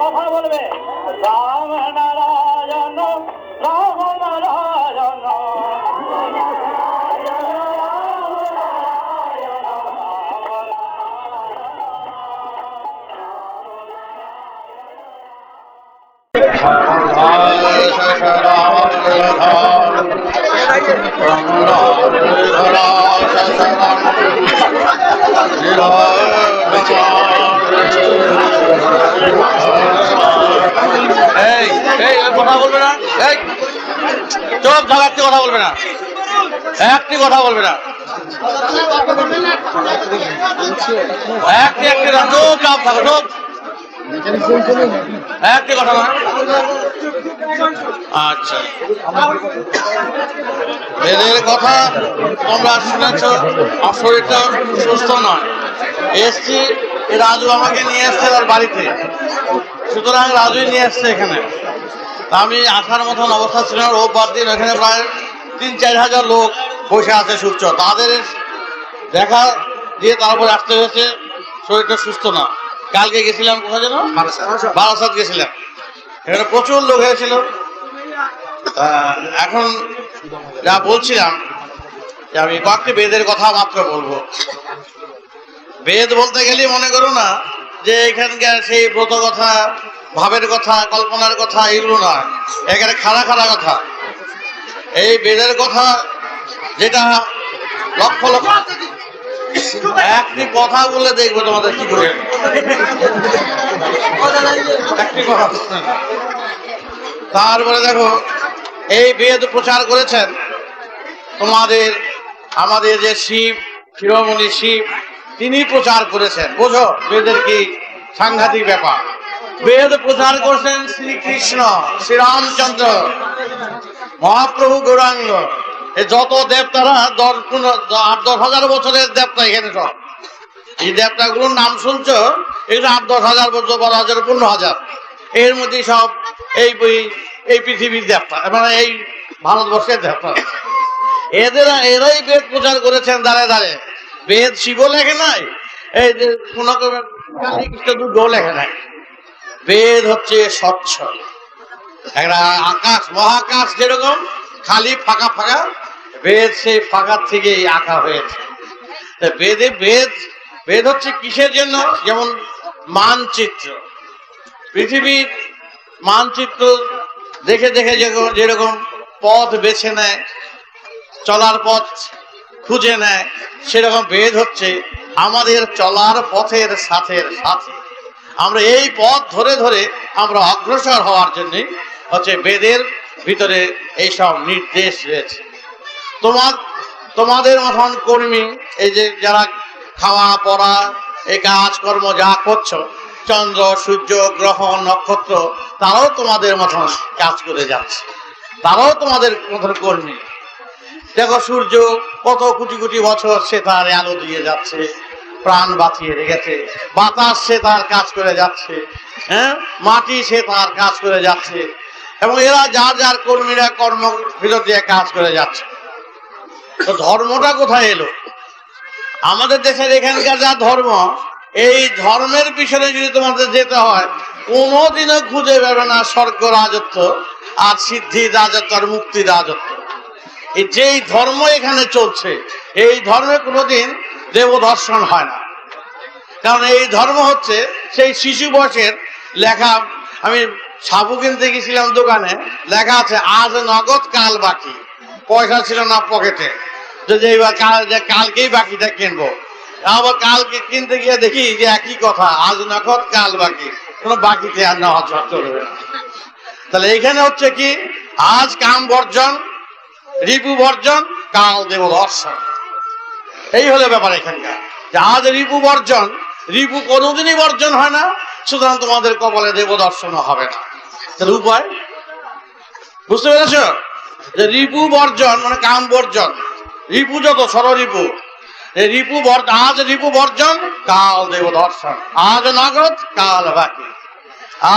কথা বলবে রাম নারায়ণ রাম নারায়ণ। কথা বলবে না, চোখ ঝাড়াচ্ছি, কথা বলবে না, একটি কথা বলবে না, একটি চোখ চাপ থাকো, চোখ একটি কথা না। আচ্ছা, এদের কথা তোমরা শুনেছ, আমার শরীরটা সুস্থ নয়, এসছি রাজু আমাকে নিয়ে এসছে তার বাড়িতে, সুতরাং রাজুই নিয়ে এসছে এখানে। আমি আসার মতন অবস্থা ছিল না, রোববার দিন এখানে প্রায় ৩-৪ হাজার লোক বসে আছে সুস্থ, তাদের দেখা দিয়ে তারপর আসতে হয়েছে, শরীরটা সুস্থ না। কালকে গেছিলাম কোথায় যেন, বারাসাত গেছিলাম, এখানে প্রচুর লোক হয়েছিল। এখন যা বলছিলাম যে আমি কয়েকটি বেদের কথা মাত্র বলবো। বেদ বলতে গেলে মনে করো না যে এখানকার সেই ব্রত কথা, ভাবের কথা, কল্পনার কথা, এগুলো নয়, এখানে খাড়া খাড়া কথা। এই বেদের কথা যেটা লক্ষ লক্ষ, একটি কথা বলে দেখবো তোমাদের কি করে, একটি কথা। তারপরে দেখো, এই বেদ প্রচার করেছেন তোমাদের আমাদের যে শিরোমণি শিব, তিনি প্রচার করেছেন। বোঝো বেদের কি সাংঘাতিক ব্যাপার। বেদ প্রচার করছেন শ্রীকৃষ্ণ, শ্রীরামচন্দ্র, মহাপ্রভু গৌরাঙ্গ। যত দেবতারা 8-10 হাজার বছরের দেবতা এখানে সব, এই দেবতাগুলোর নাম শুনছ, এগুলো 8-10 হাজার বছর, 12,000, 15,000, এর মধ্যে সব এই পৃথিবীর দেবতা, মানে এই ভারতবর্ষের দেবতা। এরাই বেদ প্রচার করেছেন দাঁড়ে দাঁড়ে। বেদ শিব লেখে নাই, এই যে কৃষ্ণ দুটো লেখে নাই। বেদ হচ্ছে স্বচ্ছ একটা আকাশ, মহাকাশ যেরকম খালি ফাঁকা ফাঁকা, বেদ সেই ফাঁকার থেকেই আঁকা হয়েছে। বেদ হচ্ছে কিসের জন্য? যেমন মানচিত্র, পৃথিবীর মানচিত্র দেখে দেখে যেরকম পথ বেছে নেয়, চলার পথ খুঁজে নেয়, সেরকম বেদ হচ্ছে আমাদের চলার পথের সাথে সাথে আমরা এই পথ ধরে ধরে আমরা অগ্রসর হওয়ার জন্য হচ্ছে বেদের ভিতরে এইসব নির্দেশ রয়েছে। তোমাদের মতন কর্মী, এই যে যারা খাওয়া পড়া এই কাজকর্ম যা করছো, চন্দ্র সূর্য গ্রহ নক্ষত্র, তারাও তোমাদের মতন কাজ করে যাচ্ছে, তারাও তোমাদের মতন কর্মী। দেখো সূর্য কত কোটি কোটি বছর সে তার আলো দিয়ে যাচ্ছে, প্রাণ বাঁচিয়ে রেখেছে, বাতাস সে তার কাজ করে যাচ্ছে, হ্যাঁ, মাটি সে তার কাজ করে যাচ্ছে, এবং এরা যার যার কর্মীরা কর্ম ভিতর দিয়ে কাজ করে যাচ্ছে। তো ধর্মটা কোথায় এলো? আমাদের দেশের এখানকার যা ধর্ম, এই ধর্মের পিছনে যদি তোমাদের যেতে হয়, কোনোদিনও খুঁজে পাবে না স্বর্গ রাজত্ব আর সিদ্ধি রাজত্ব আর মুক্তি রাজত্ব। এই যেই ধর্ম এখানে চলছে, এই ধর্মে কোনোদিন দেব দর্শন হয় না। কারণ এই ধর্ম হচ্ছে সেই শিশু বয়সের লেখা। আমি সাবু কিনতে গেছিলাম দোকানে, লেখা আছে আজ নগদ কাল বাকি। পয়সা ছিল না পকেটে, যে কালকেই বাকিটা কিনবো। আবার কালকে কিনতে গিয়ে দেখি যে একই কথা, আজ নগদ কাল বাকি, কোনো বাকিতে আর নেওয়া চলবে না। তাহলে এইখানে হচ্ছে কি, আজ কাম বর্জন, রিপু বর্জন, কাল দেব দর্শন। এই হলো ব্যাপার এখানকার, যে আজ রিপু বর্জন, রিপু কোনোদিনই বর্জন হয় না, সুতরাং তোমাদের কপালে দেব দর্শনও হবে না। তাহলে উপায় বুঝতে পেরেছ? যে রিপু বর্জন মানে কাম বর্জন, রিপু যত ষড়রিপু, আজ রিপু বর্জন, কাল দেব দর্শন, আজ নগদ কাল বাকি।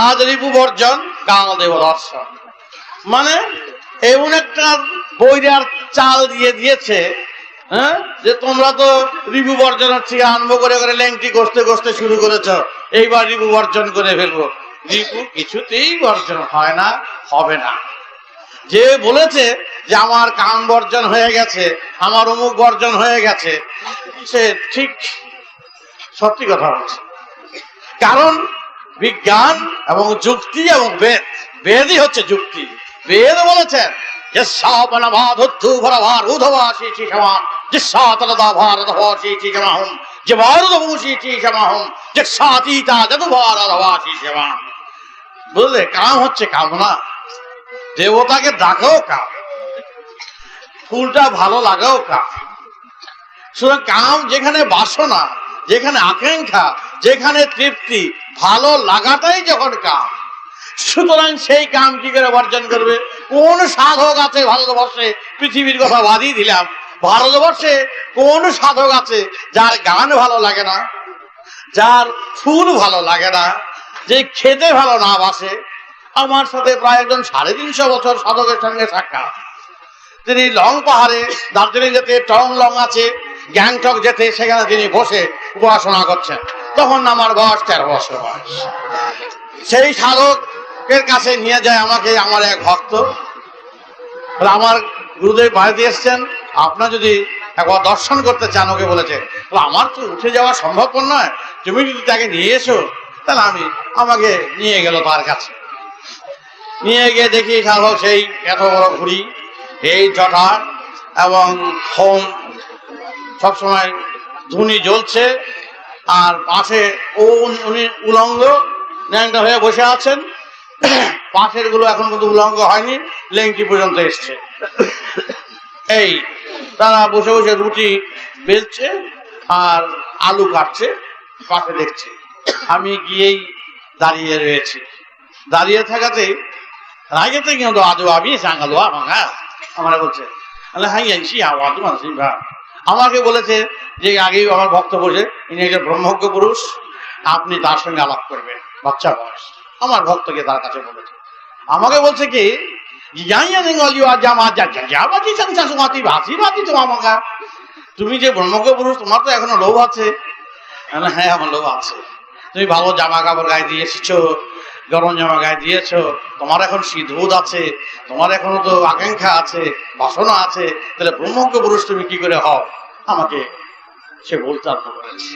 আজ রিপু বর্জন কাল দেব দর্শন। মানে এমন একটা বইরার চাল দিয়ে দিয়েছে, হ্যাঁ, যে তোমরা তো রিপু বর্জনের থেকে আরম্ভ করে করে ল্যাংটি কষতে কষতে শুরু করেছ, এইবার রিপু বর্জন করে ফেলবো। রিপু কিছুতেই বর্জন হয় না, হবে না। যে বলেছে যে আমার কাম বর্জন হয়ে গেছে, আমার অমুক বর্জন হয়ে গেছে, সে ঠিক সত্যি কথা বলছে। কারণ বিজ্ঞান এবং যুক্তি এবং বেদ, বেদই হচ্ছে যুক্তি। বেদ বলেছেন যে বুঝলে, কাম হচ্ছে কামনা, দেবতাকে ডাকাও কাম, ফুলটা ভালো লাগাও কাম। সুতরাং কাম যেখানে বাসনা, যেখানে আকাঙ্ক্ষা, যেখানে তৃপ্তি, ভালো লাগাটাই যখন কাম, সুতরাং সেই কাম কি করে বর্জন করবে? কোন সাধক আছে ভারতবর্ষে, পৃথিবীর কথা বাদই দিলাম, ভারতবর্ষে কোন সাধক আছে যার গান ভালো লাগে না, যার ফুল ভালো লাগে না, যে খেতে ভালো না বাসে? আমার সাথে প্রায় একজন 350 বছর সাধকের সঙ্গে সাক্ষাৎ। তিনি লং পাহাড়ে, দার্জিলিং যেতে টং লং আছে, গ্যাংটক যেতে, সেখানে তিনি বসে উপাসনা করছেন। তখন আমার বয়স 13 বছর বয়স। সেই সাধকের কাছে নিয়ে যায় আমাকে আমার এক ভক্ত। আমার গুরুদেব বাড়িতে এসছেন, আপনার যদি একবার দর্শন করতে চান, ওকে বলেছে, আমার তো উঠে যাওয়া সম্ভবপর নয়, তুমি যদি তাকে নিয়ে এসো। তাহলে আমাকে নিয়ে গেল তার কাছে। নিয়ে গিয়ে দেখি সাধক সেই এত বড় ঘুড়ি, এই জটা এবং হোম, সবসময় ধুনি জ্বলছে, আর পাশে উনি উলঙ্গ ন্যাংটা হয়ে বসে আছেন। পাশের গুলো এখন কিন্তু উলঙ্গ হয়নি, লেংটি পর্যন্ত এসছে। এই তারা বসে বসে রুটি বেলছে আর আলু কাটছে, পাশে দেখছে। আমি গিয়েই দাঁড়িয়ে রয়েছি। দাঁড়িয়ে থাকাতে রাগেতে কিন্তু আজু আবি সাঙ্গালো আমার বলছে, আমাকে বলেছে যে আগেই আমার ভক্ত বসে, ইনি একজন ব্রহ্মজ্ঞ পুরুষ, আপনি তার সঙ্গে আলাপ করবেন, বাচ্চা বয়স। আমার ভক্তকে তার কাছে বলেছে, আমাকে বলছে কি, তুমি যে ব্রহ্মজ্ঞ পুরুষ, তোমার তো এখনো লোভ আছে। হ্যাঁ, আমার লোভ আছে। তুমি ভালো জামা কাপড় গায়ে দিয়ে এসেছো, গরম জামা গায়ে দিয়েছ, তোমার এখন শীতবোধ আছে, তোমার এখনো তো আকাঙ্ক্ষা আছে, বাসনা আছে, তাহলে ব্রহ্মজ্ঞ পুরুষ তুমি কি করে হও? আমাকে সে বলতে আরম্ভ করেছে।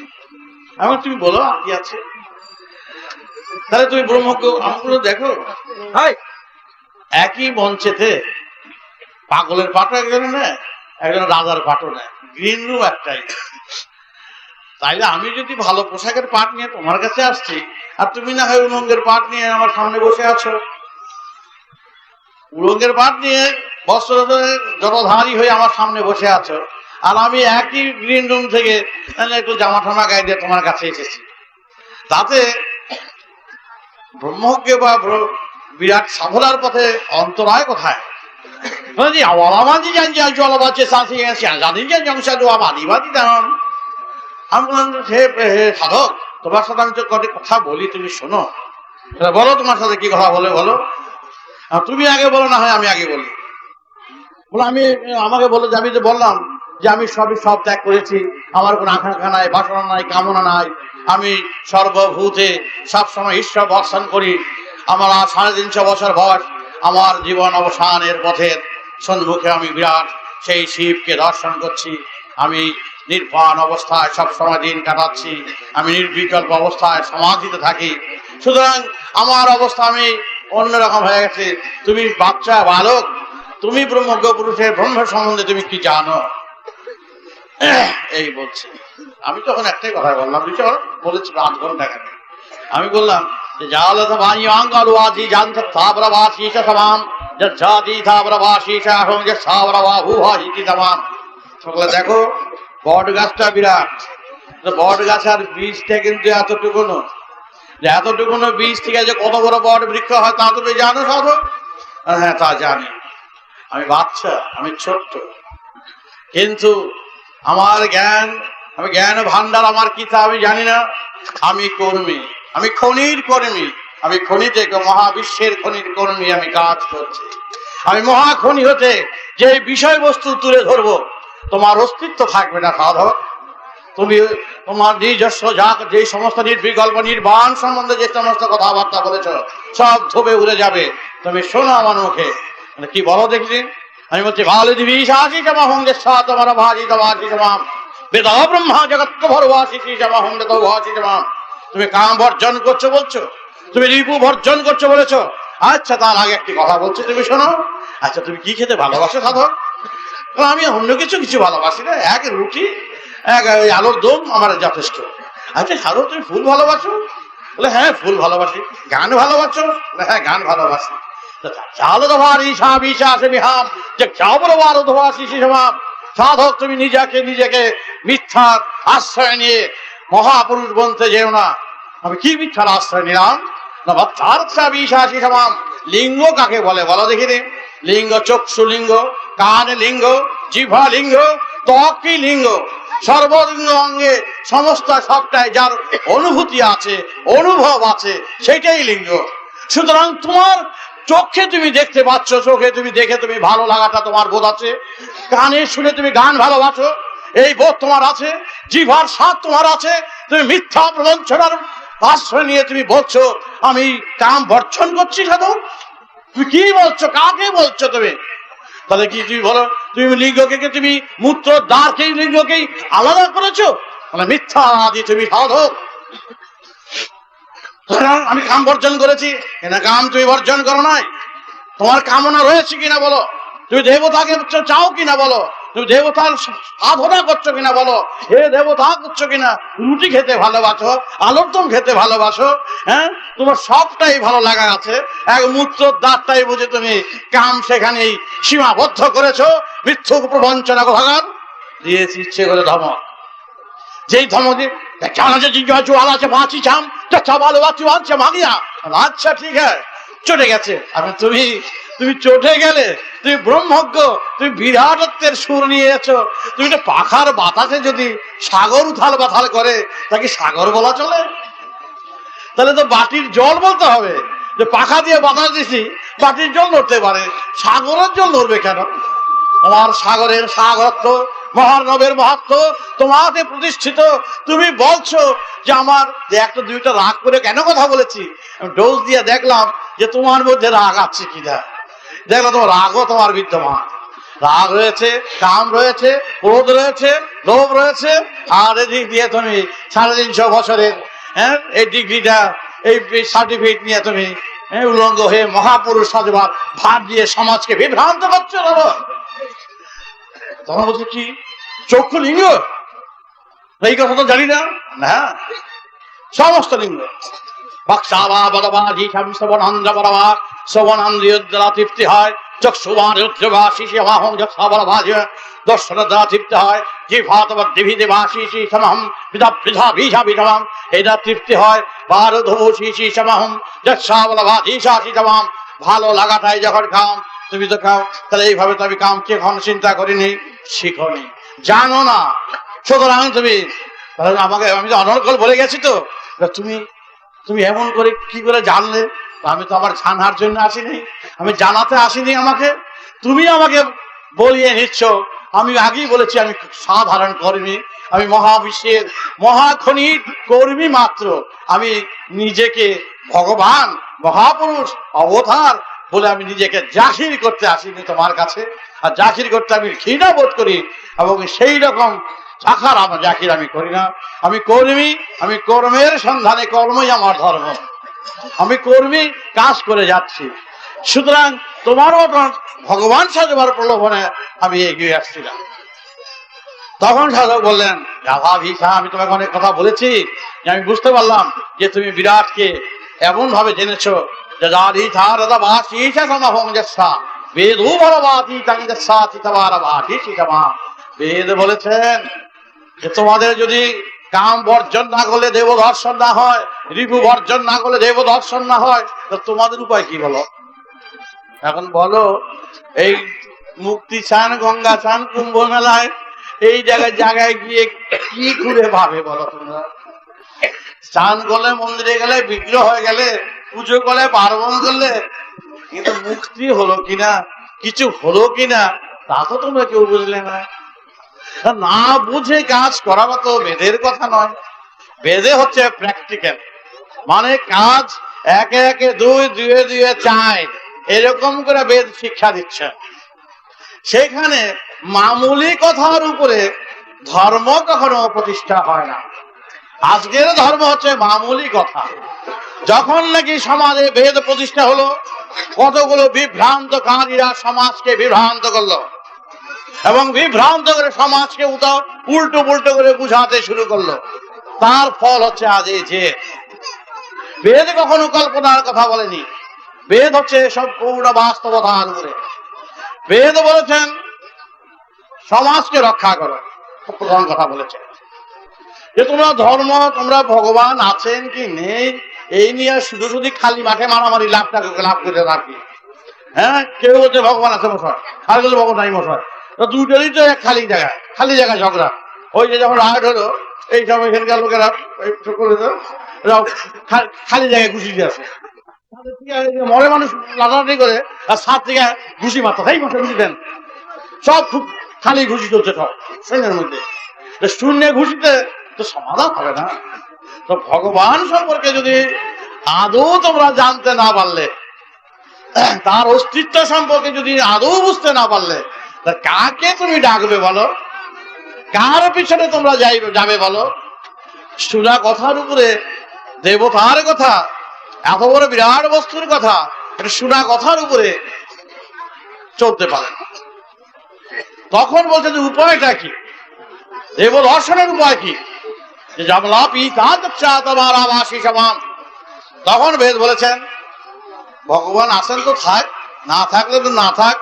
আমার তুমি বলো আর কি আছে, তাহলে তুমি ব্রহ্মজ্ঞ। আমাকে দেখো, একই মঞ্চেতে পাগলের পাঠও একজনে নেয়, একজন রাজার পাঠও নেয়, গ্রিন রুম একটাই। তাইলে আমি যদি ভালো পোশাকের পাট নিয়ে তোমার কাছে আসছি, আর তুমি না হয় উলঙ্গের পাট নিয়ে আমার সামনে বসে আছো। উলঙ্গের পাট নিয়ে বস্ত্র জলধারী হয়ে আমার সামনে বসে আছো, আর আমি একই গ্রিন রুম থেকে একটু জামা ঠামা গায়ে দিয়ে তোমার কাছে এসেছি। তাতে ব্রহ্মজ্ঞ বা বিরাট সাধনার পথে অন্তরায় কোথায়? আমি বললাম, হে সাধক, তোমার সাথে আমি তো কটি কথা বলি, তুমি শোনো। বলো তোমার সাথে কি কথা বলে বলো। তুমি আগে বলো, না হয় আমি আগে বলি। বলো, আমাকে বলো যে আমি যে বললাম যে আমি সব ত্যাগ করেছি, আমার কোনো আকাঙ্ক্ষা নাই, বাসনা নাই, কামনা নাই, আমি সর্বভূতে সবসময় ঈশ্বর দর্শন করি। আমার 350 বছর বয়স, আমার জীবন অবসানের পথের সম্মুখে আমি বিরাট সেই শিবকে দর্শন করছি। আমি নির্বাণ অবস্থায় সবসময় দিন কাটাচ্ছি, আমি নির্বিকল্প অবস্থায় সমাধিতে থাকি। সুতরাং আমার অবস্থা আমি অন্যরকম হয়ে গেছে। তুমি বাচ্চা বালক, তুমি ব্রহ্মজ্ঞ পুরুষের ব্রহ্ম সম্বন্ধে তুমি কি জানো? এই বলছে। আমি তখন একটাই কথা বললাম, বিষয় বলেছি 8 ঘন্টা কেন। আমি বললাম যে দেখো, বট গাছটা বিরাট, বট গাছের বীজটা কিন্তু এতটুকুনো, যে এতটুকুনো বীজ থেকে যে কত বড় বট বৃক্ষ হয় তা তুমি জানো সাধক? হ্যাঁ, তা জানি। আমি বাচ্চা, আমি ছোট্ট, কিন্তু আমার জ্ঞান ভান্ডার আমার কি তা আমি জানি না। আমি কর্মী, আমি খনির কর্মী, আমি খনি থেকে মহাবিশ্বের খনির কর্মী আমি কাজ করছি। আমি মহাখনি হতে যে বিষয়বস্তু তুলে ধরবো তোমার অস্তিত্ব থাকবে না সাধক। তুমি তোমার নিজস্ব যা যে সমস্ত নির্বিকল্প নির্বাণ সম্বন্ধে যে সমস্ত কথাবার্তা বলেছ সব ধোবে উড়ে যাবে। তুমি শোনো আমার মুখে, মানে কি বলো দেখলি? আমি বলছি ভালো দিবি শাসি জমাহং যে তোমার ভাজি তবাসি জমাম বেদ ব্রহ্মা জগৎ ভরবাসি জমাহং ভাসি জমাম। তুমি কাম বর্জন করছো বলছো, তুমি রিপু বর্জন করছো বলেছো। আচ্ছা, তার আগে একটি কথা বলছি, তুমি শোনো। আচ্ছা, তুমি কি খেতে ভালোবাসো সাধক? আমি অন্য কিছু ভালোবাসি না, এক রুটি এক আলুর দম আমার যথেষ্ট। আচ্ছা সাধক, তুমি ফুল ভালোবাসো? বলে হ্যাঁ ফুল ভালোবাসি। গান ভালোবাসো? হ্যাঁ গান ভালোবাসি। সাধক, তুমি নিজেকে মিথ্যার আশ্রয় নিয়ে মহাপুরুষ বলতে যেও না। আমি কি মিথ্যার আশ্রয় নিলাম? লিঙ্গ কাকে বলে বলো দেখিনি? লিঙ্গ চক্ষু লিঙ্গ, কান লিঙ্গ, জিহ্বা লিঙ্গ, ত্বক লিঙ্গ, সর্বলিঙ্গ অঙ্গে সমস্ত সবটাই যার অনুভূতি আছে, অনুভব আছে, সেটাই লিঙ্গ। সুতরাং তোমার চোখে তুমি দেখতে পাচ্ছ, চোখে তুমি দেখে তুমি ভালো লাগাটা তোমার বোধ আছে, কানে শুনে তুমি গান ভালোবাসো, এই বোধ তোমার আছে, জিহ্বার স্বাদ তোমার আছে। তুমি মিথ্যা প্রবঞ্চনার আশ্রয় নিয়ে তুমি বলছো আমি কাম বর্জন করছি। সাধক, তুমি কি বলছো? কাকে বলছো তুমি? তাহলে কি তুমি বলো? তুমি লিঙ্গকে, তুমি মূত্র দ্বারকেই লিঙ্গকেই আলাদা করেছো, মানে মিথ্যা আদি তুমি সাধক। আমি কাম বর্জন করেছি, এনা কাম তুমি বর্জন করো নাই। তোমার কামনা রয়েছে কিনা বলো? তুমি দেবতাকে চাও কিনা বলো? তুমি দেবতার সাধনা করছো কিনা বলো? হে দেবতা করছো কিনা? রুটি খেতে ভালোবাসো, আলুর দম খেতে ভালোবাসো, হ্যাঁ তোমার সবটাই ভালো লাগা আছে। এক মূত্র দাঁতটাই বুঝে তুমি কাম সেখানেই সীমাবদ্ধ করেছো। মিথ্যুক প্রবঞ্চনা ভাগান দিয়েছি ইচ্ছে করে ধমক। যেই ধমক দিয়ে আচ্ছা ঠিক আছে, চটে গেছে। তুমি চটে গেলে, তুমি ব্রহ্মজ্ঞ, তুমি বিরাটত্বের সুর নিয়ে এসো। তুমি তো পাখার বাতাসে যদি সাগর উথাল বাথাল করে তাকে সাগর বলা চলে? তাহলে তো বাটির জল বলতে হবে যে পাখা দিয়ে বাতাস দিছি, বাটির জল নড়তে পারে, সাগরের জল নড়বে কেন? তোমার সাগরের সাগরত্ব, মহানবের মহাত্ম তোমাকে প্রতিষ্ঠিত। তুমি বলছো যে আমার যে একটা দুইটা রাগ করে কেন কথা বলেছি, ডোজ দিয়ে দেখলাম যে তোমার মধ্যে রাগ আছে কিনা। দেখলাম তোমার রাগও তোমার বিদ্যমান, রাগ রয়েছে, কাম রয়েছে, ক্রোধ রয়েছে, লোভ রয়েছে। আর এদিক দিয়ে তুমি 350 বছরের এই ডিগ্রিটা, এই সার্টিফিকেট নিয়ে তুমি উলঙ্গ হয়ে মহাপুরুষ সাজবার ভাব দিয়ে সমাজকে বিভ্রান্ত করছো। তখন বলছে কি চক্ষু লিঙ্গ? এই কথা তো জানি না। না, সমস্ত লিঙ্গ তৃপ্তি হয়, দর্শন দ্বারা তৃপ্তি হয়, এটা তৃপ্তি হয়। ভালো লাগাটাই যখন কাম, তুমি তো খাও। তাহলে এইভাবে তো আমি কামকে এখন চিন্তা করিনি, শিখনি, জানো না। সুতরাং তুমি আমাকে, আমি তো অনর্গল বলে গেছি তো, তুমি এমন করে কি করে জানলে? আমি তো আমার জানার জন্য আসিনি, আমি জানাতে আসিনি আমাকে। তুমি আমাকে বলিয়ে নিচ্ছ। আমি আগেই বলেছি আমি সাধারণ কর্মী, আমি মহাবিশ্বের মহাখনির কর্মী মাত্র। আমি নিজেকে ভগবান, মহাপুরুষ, অবতার বলে আমি নিজেকে জাহির করতে আসিনি তোমার কাছে। আর জাহির করতে আমি ঘৃণা বোধ করি, এবং সেই রকম চাখার আমার জাহির আমি করি না। আমি কর্মী, আমি কর্মের সন্ধানে, কর্মই আমার ধর্ম। আমি কর্মী, কাজ করে যাচ্ছি। সুতরাং তোমার মতন ভগবান সাজবার প্রলোভনে আমি এগিয়ে আসছিলাম। তখন সাধক বললেন, রাধা ভিসা, আমি তোমাকে অনেক কথা বলেছি, আমি বুঝতে পারলাম যে তুমি বিরাটকে এমন ভাবে জেনেছ যে বেদ বলেছেন যে তোমাদের যদি কাম বর্জন না করলে দেব দর্শন না হয়, রিপু বর্জন না করলে দেব দর্শন না হয়, তো তোমাদের উপায় কি বলো? এখন বলো, এই মুক্তি চান, গঙ্গা চান, কুম্ভ মেলায় এই জায়গায় গিয়ে কি করে ভাবে বলো তোমরা? স্নান করলে, মন্দিরে গেলে, বিগ্রহ হয়ে গেলে পুজো করে পার্বণ করলে কিন্তু মুক্তি হলো কিনা, কিছু হলো কিনা তা তো তোমরা কেউ বুঝলে না। না বুঝে কাজ করাটা তো বেদের কথা নয়। বেদে হচ্ছে প্র্যাকটিক্যাল, মানে কাজ একে একে দুই, দুয়ে দুয়ে চার, এরকম করে বেদ শিক্ষা দিচ্ছে। সেখানে মামুলি কথার উপরে ধর্ম কখনো প্রতিষ্ঠা হয় না। আজকের ধর্ম হচ্ছে মামুলি কথা। যখন নাকি সমাজে বেদ প্রতিষ্ঠা হলো, কতগুলো বিভ্রান্তকারীরা সমাজকে বিভ্রান্ত করলো এবং বিভ্রান্ত করে সমাজকে উল্টো পুল্টো করে বুঝাতে শুরু করলো। তার ফল হচ্ছে আজ এই যে বেদ কখনো কল্পনার কথা বলেনি। বেদ হচ্ছে সম্পূর্ণ বাস্তবতার উপরে। বেদ বলেছেন সমাজকে রক্ষা করো, প্রধান কথা বলেছেন যে তোমরা ধর্ম, তোমরা ভগবান আছেন কি নেই এই নিয়ে শুধু শুধু খালি মাঠে মারামারি, লাভ করে রাখি। হ্যাঁ, কেউ বলছে ভগবান আছে মশাই, আর বলছে ভগবান নাই মশাই। দুটোরই তো এক খালি জায়গায় ঝগড়া। ওই যে যখন রাগ হলো, এই সব এখানকার লোকেরা খালি জায়গায় ঘুষি দিয়ে আসে, মরে মানুষ লাটালাটি করে আর সাত থেকে ঘুষি মারতো, তাই মশাই ঘুষি দেন। সব খুব খালি ঘুষি চলছে সব শূন্যের মধ্যে। শূন্য ঘুষিতে তো সমাধান হবে না। তো ভগবান সম্পর্কে যদি আদৌ তোমরা জানতে না পারলে, তার অস্তিত্ব সম্পর্কে যদি আদৌ বুঝতে না পারলে, কাকে তুমি ডাকবে বলো? কার পিছনে তোমরা যাবে বলো? শোনা কথার উপরে দেবতার কথা, এত বড় বিরাট বস্তুর কথা, এটা শোনা কথার উপরে চলতে পারে। তখন বলছে যে উপায়টা কি, দেব দর্শনের উপায় কি? যে জমলাপি কাঁচা তোমার আবাসী সমান। তখন বেদ বলেছেন ভগবান আসেন তো থাক, না থাকলে তো না থাক,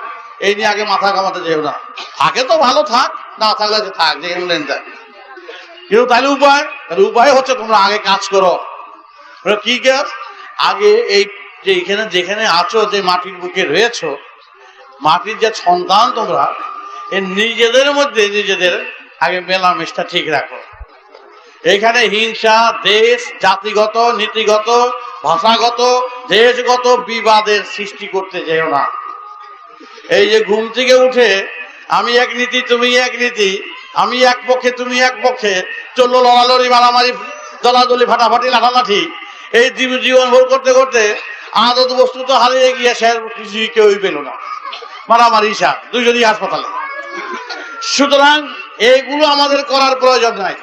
এই নিয়ে আগে মাথা কামাতে যেও না। থাকে তো ভালো থাক, না থাকলে থাক, যেখানে থাক। কিন্তু তাহলে উপায় হচ্ছে তোমরা আগে কাজ করো। কি কাজ? আগে এই যে যেখানে আছো, যে মাটির বুকে রয়েছো, মাটির যে সন্তান তোমরা, নিজেদের মধ্যে নিজেদের আগে মেলামেশটা ঠিক রাখো। এখানে হিংসা, দেশ, জাতিগত, নীতিগত, ভাষাগত, দেশগত বিবাদের সৃষ্টি করতে যেও না। এই যে ঘুম থেকে উঠে আমি এক নীতি, তুমি এক নীতি, আমি এক পক্ষে, তুমি এক পক্ষে, চললো লড়ালড়ি, মারামারি, দলাদলি, ফাটাফাটি, লাঠালাঠি, এই জীবন ভোর করতে করতে আদত বস্তু তো হারিয়ে গিয়ে সে কিছুই কেউই পেল না। মারামারি, দুইজনই হাসপাতালে। সুতরাং এইগুলো আমাদের করার প্রয়োজন নাই,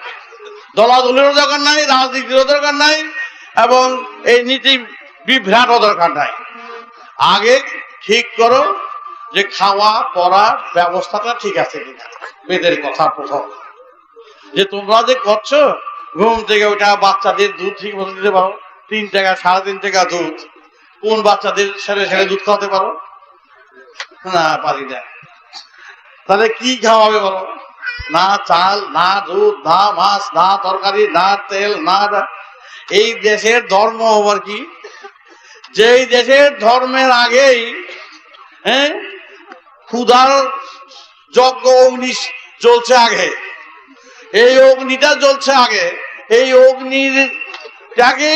দলাদলেরও দরকার নাই, রাজনীতিরও দরকার নাই, এবং এই নীতি বিভ্রাটও দরকার নাই। আগে ঠিক করো যে খাওয়া পড়ার ব্যবস্থাটা ঠিক আছে কিনা। বেদের কথা প্রথম, যে তোমরা যে করছো, ঘুম থেকে ওঠা বাচ্চাদের দুধ ঠিক মতো দিতে পারো? 3 টাকা 3.5 টাকা দুধ, কোন বাচ্চাদের সেরে দুধ খাওয়াতে পারো? না, পারি না। তাহলে কি খাওয়াবে বলো? না চাল, না দুধ, না মাছ, না তরকারি, না তেল, না। এই দেশের ধর্ম আবার কি, যেই দেশের ধর্মের আগেই ক্ষুধার যজ্ঞ অগ্নি জ্বলছে আগে, এই অগ্নিটা জ্বলছে আগে, এই অগ্নিটাকে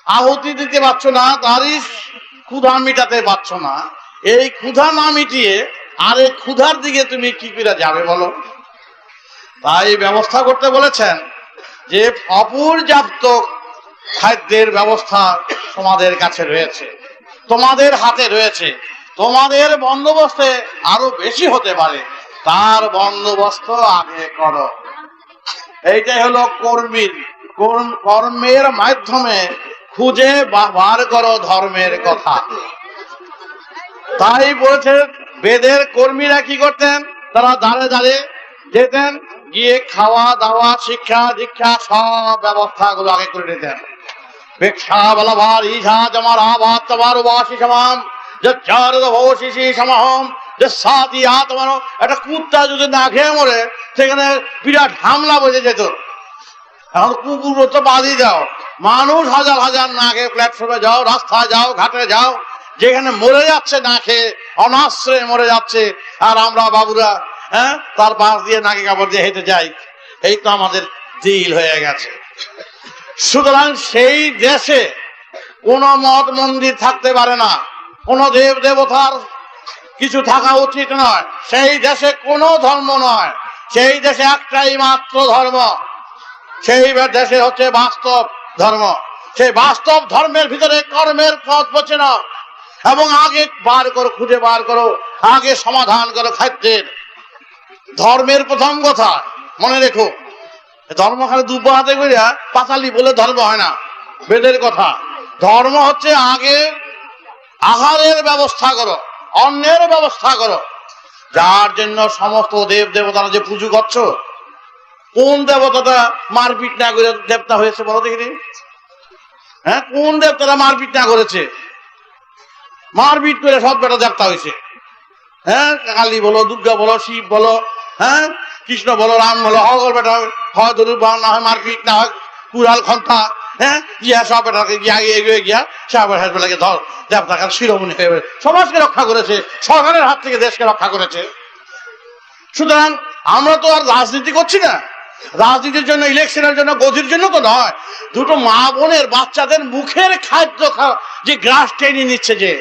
আহুতি দিতে পারছো না, তারই ক্ষুধা মিটাতে পারছো না। এই ক্ষুধা না মিটিয়ে আর এই ক্ষুধার দিকে তুমি কি করে যাবে বলো? তাই ব্যবস্থা করতে বলেছেন যে অপর্যাপ্ত খাদ্যের ব্যবস্থা তোমাদের কাছে রয়েছে, তোমাদের হাতে রয়েছে, তোমাদের বন্দোবস্তে আরো বেশি হতে পারে, তার বন্দোবস্ত আগে করো। এইটাই হলো কর্মের মাধ্যমে খুঁজে বার করো ধর্মের কথা। তাই বলছে বেদের কর্মীরা কি করতেন, তারা দাঁড়ে দাঁড়িয়ে যেতেন, গিয়ে খাওয়া দাওয়া, শিক্ষা দীক্ষা সব ব্যবস্থাগুলো আগে করে নিতেন। ভিক্ষা বলভার ঈশা জমার আবাদ তোমার বাসী সমাম, যে চার শিশি সমাহম, যে সাথী তোমার। একটা কুত্তা যদি না খেয়ে মরে, সেখানে বিরাট হামলা বেজে যেত। এখন কুকুর তো বাদই দাও, মানুষ হাজার হাজার না খেয়ে প্ল্যাটফর্মে যাও, রাস্তায় যাও, ঘাটে যাও, যেখানে মরে যাচ্ছে না খেয়ে, অনাশ্রয়ে মরে যাচ্ছে, আর আমরা বাবুরা তার পাশ দিয়ে নাকে কাপড় দিয়ে হেঁটে যাই। এই তো আমাদের দিল হয়ে গেছে। সুতরাং সেই দেশে কোন মঠ মন্দির থাকতে পারে না, কোন দেব দেবতার কিছু থাকা উচিত নয়। সেই দেশে কোনো ধর্ম নয়, সেই দেশে একটাই মাত্র ধর্ম, সেই দেশে হচ্ছে বাস্তব ধর্ম। সেই বাস্তব ধর্মের ভিতরে কর্মের পথ বচে না, এবং আগে খুঁজে বার করো, আগে সমাধান করো খাদ্যের। ধর্মের প্রথম কথা মনে রেখো, ধর্ম খালি দুব্বা হাতে করিয়া পাতালি বলে ধর্ম হয় না। বেদের কথা, ধর্ম হচ্ছে আগে আহারের ব্যবস্থা করো, অন্নের ব্যবস্থা করো। যার জন্য সমস্ত দেব দেবতারা যে পুজো করছো, কোন দেবতাটা মারপিট না করে দেবতা হয়েছে বলো দেখিনি? হ্যাঁ, কোন দেবতারা মারপিট না করেছে? মারপিট করে সব বেটা দেবতা হয়েছে। হ্যাঁ, কালী বলো, দুর্গা বলো, শিব বলো, হ্যাঁ, কৃষ্ণ বলো, রাম বলো, হগর বেটা হয় দরুদ না হয় মারপিট, না হয় কুড়াল খন্থা, হ্যাঁ, গিয়া সব বেটাকে গিয়া এগিয়ে গিয়া সব বেটাকে ধর দেবতাকে শিরোমণি হয়ে সমাজকে রক্ষা করেছে, সরকারের হাত থেকে দেশকে রক্ষা করেছে। সুতরাং আমরা তো আর রাজনীতি করছি না, রাজনীতির জন্য, ইলেকশনের জন্য, গদির জন্য তো নয়। দুটো মা বোনের বাচ্চাদের মুখের খাদ্য যে গ্রাস টেনে নিচ্ছে, যে